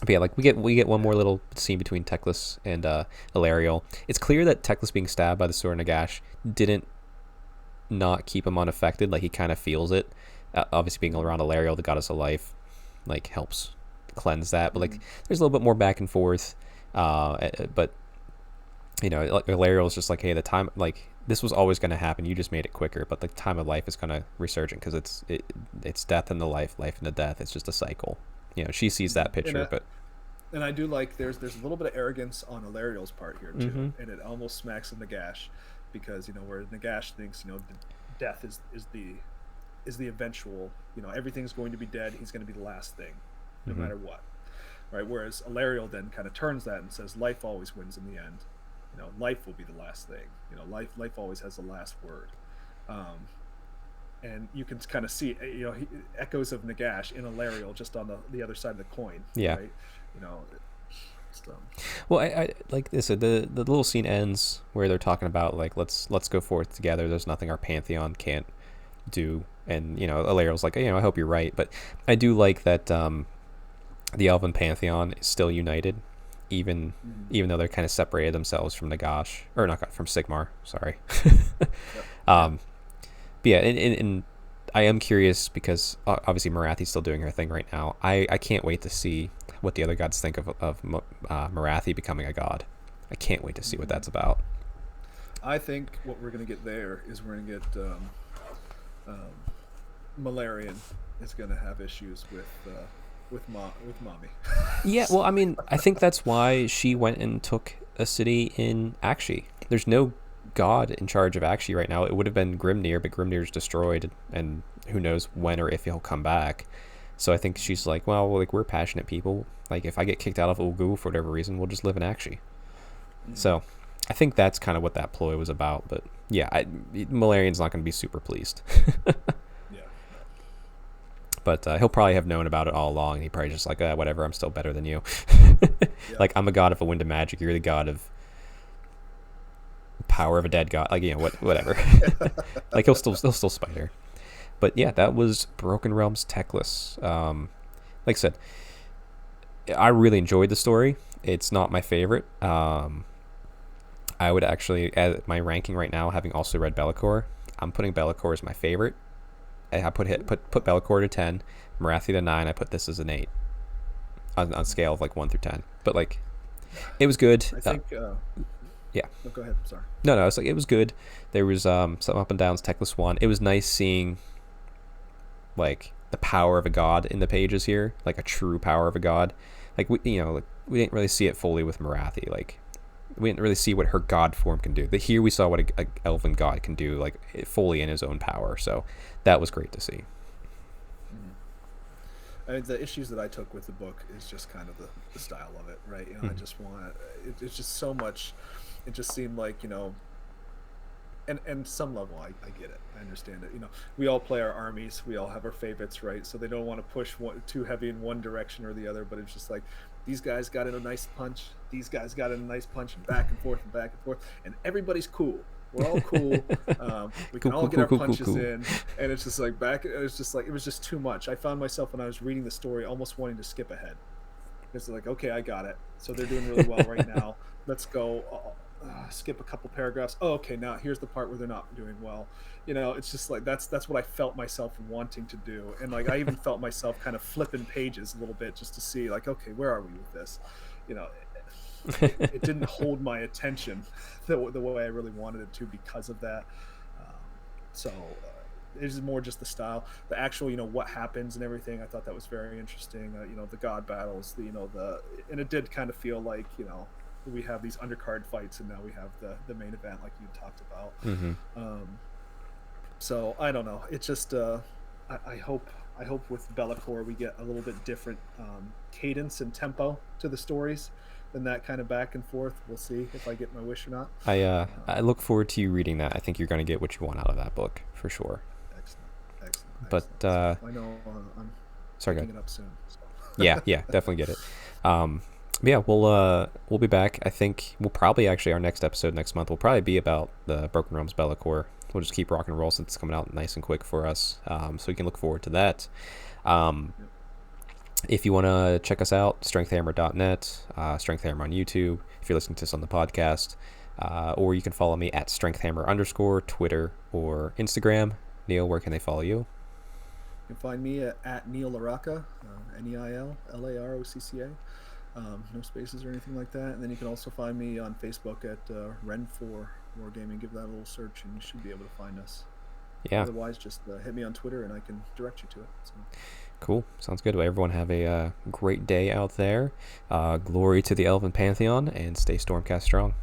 But yeah, like we get one more little scene between Teclis and Ilario. It's clear that Teclis being stabbed by the sword of Nagash didn't not keep him unaffected. Like, he kind of feels it. Obviously, being around Ilario, the goddess of life, like helps cleanse that. But like, there's a little bit more back and forth. But like Ilario is just like, hey, the time, like, this was always going to happen. You just made it quicker. But the time of life is going to resurgent, because it's death and the life and the death. It's just a cycle. She sees that picture, and I do like there's a little bit of arrogance on Ilario's part here too, and it almost smacks of Nagash, because where Nagash thinks death is the eventual, everything's going to be dead, he's going to be the last thing, no matter what, right? Whereas Ilario then kind of turns that and says life always wins in the end. Life will be the last thing. Life always has the last word. And you can kind of see, echoes of Nagash in Ilario just on the other side of the coin. Yeah. Right? Well, I like this. The little scene ends where they're talking about like let's go forth together. There's nothing our pantheon can't do, and Ilario's like, I hope you're right, but I do like that the Elven pantheon is still united, even though they're kind of separated themselves from Nagash, or not from Sigmar. Sorry. But yeah, and I am curious because obviously Marathi's still doing her thing right now. I can't wait to see what the other gods think of Marathi becoming a god. I can't wait to see what that's about. I think what we're gonna get there is we're gonna get um, Malarian is gonna have issues with mommy. Yeah, well, I mean, I think that's why she went and took a city in Akshi. There's no god in charge of Akshi right now. It would have been Grimnir, but Grimnir's destroyed, and who knows when or if he'll come back. So I think she's like, well, like we're passionate people. Like if I get kicked out of Ulgu for whatever reason, we'll just live in Akshi. So I think that's kind of what that ploy was about. But yeah, Malarian's not going to be super pleased. Yeah. But he'll probably have known about it all along. And he probably just like, whatever, I'm still better than you. Like I'm a god of a wind of magic. You're the god of power of a dead god. Like, you know, whatever. Like he'll still spite her. But yeah, that was Broken Realms Teclis. Like I said, I really enjoyed the story. It's not my favorite. I would actually, at my ranking right now, having also read Be'lakor, I'm putting Be'lakor as my favorite. I put Be'lakor to 10, Marathi to 9. I put this as an 8 on scale of like 1 through 10. But like, it was good. I think. Yeah. No, go ahead. Sorry. No. It's like it was good. There was some up and downs. Teclis won. It was nice seeing like the power of a god in the pages here, like a true power of a god. Like we didn't really see it fully with Marathi. Like we didn't really see what her god form can do. But here we saw what a elven god can do, like fully in his own power. So that was great to see. I mean, the issues that I took with the book is just kind of the style of it, right? You know, I just want it's just so much. It just seemed like, you know, and some level I get it, I understand it. You know, we all play our armies, we all have our favorites, right? So they don't want to push too heavy in one direction or the other. But it's just like these guys got in a nice punch, these guys got in a nice punch, and back and forth, and everybody's cool. We're all cool. We can all get our punches in, and it's just like it was just too much. I found myself when I was reading the story almost wanting to skip ahead. It's like, okay, I got it. So they're doing really well right now. Let's go. Skip a couple paragraphs. Oh, okay, now here's the part where they're not doing well. You know, it's just like that's what I felt myself wanting to do, and like I even felt myself kind of flipping pages a little bit just to see, like, okay, where are we with this? You know. It didn't hold my attention the way I really wanted it to because of that. So it's more just the style, the actual, you know, what happens and everything. I thought that was very interesting. You know, the god battles, and it did kind of feel like, you know, we have these undercard fights and now we have the main event like you talked about. So I don't know. It's just I hope with Be'lakor we get a little bit different cadence and tempo to the stories than that kind of back and forth. We'll see if I get my wish or not. I look forward to you reading that. I think you're going to get what you want out of that book for sure. Excellent. But so I know I'm picking it up soon. So. yeah, definitely get it. Yeah, we'll be back. I think we'll probably actually our next episode next month will probably be about the Broken Realms Be'lakor. We'll just keep rock and roll since it's coming out nice and quick for us. So we can look forward to that. If you want to check us out, strengthhammer.net, strengthhammer on YouTube, if you're listening to this on the podcast, or you can follow me at strengthhammer_, Twitter or Instagram. Neil, where can they follow you? You can find me at Neil Larocca, NeilLarocca. No spaces or anything like that. And then you can also find me on Facebook at Ren4 Wargaming. Give that a little search and you should be able to find us. Yeah. Otherwise, just hit me on Twitter and I can direct you to it. So. Cool. Sounds good. Well, everyone have a great day out there. Glory to the Elven Pantheon and stay Stormcast strong.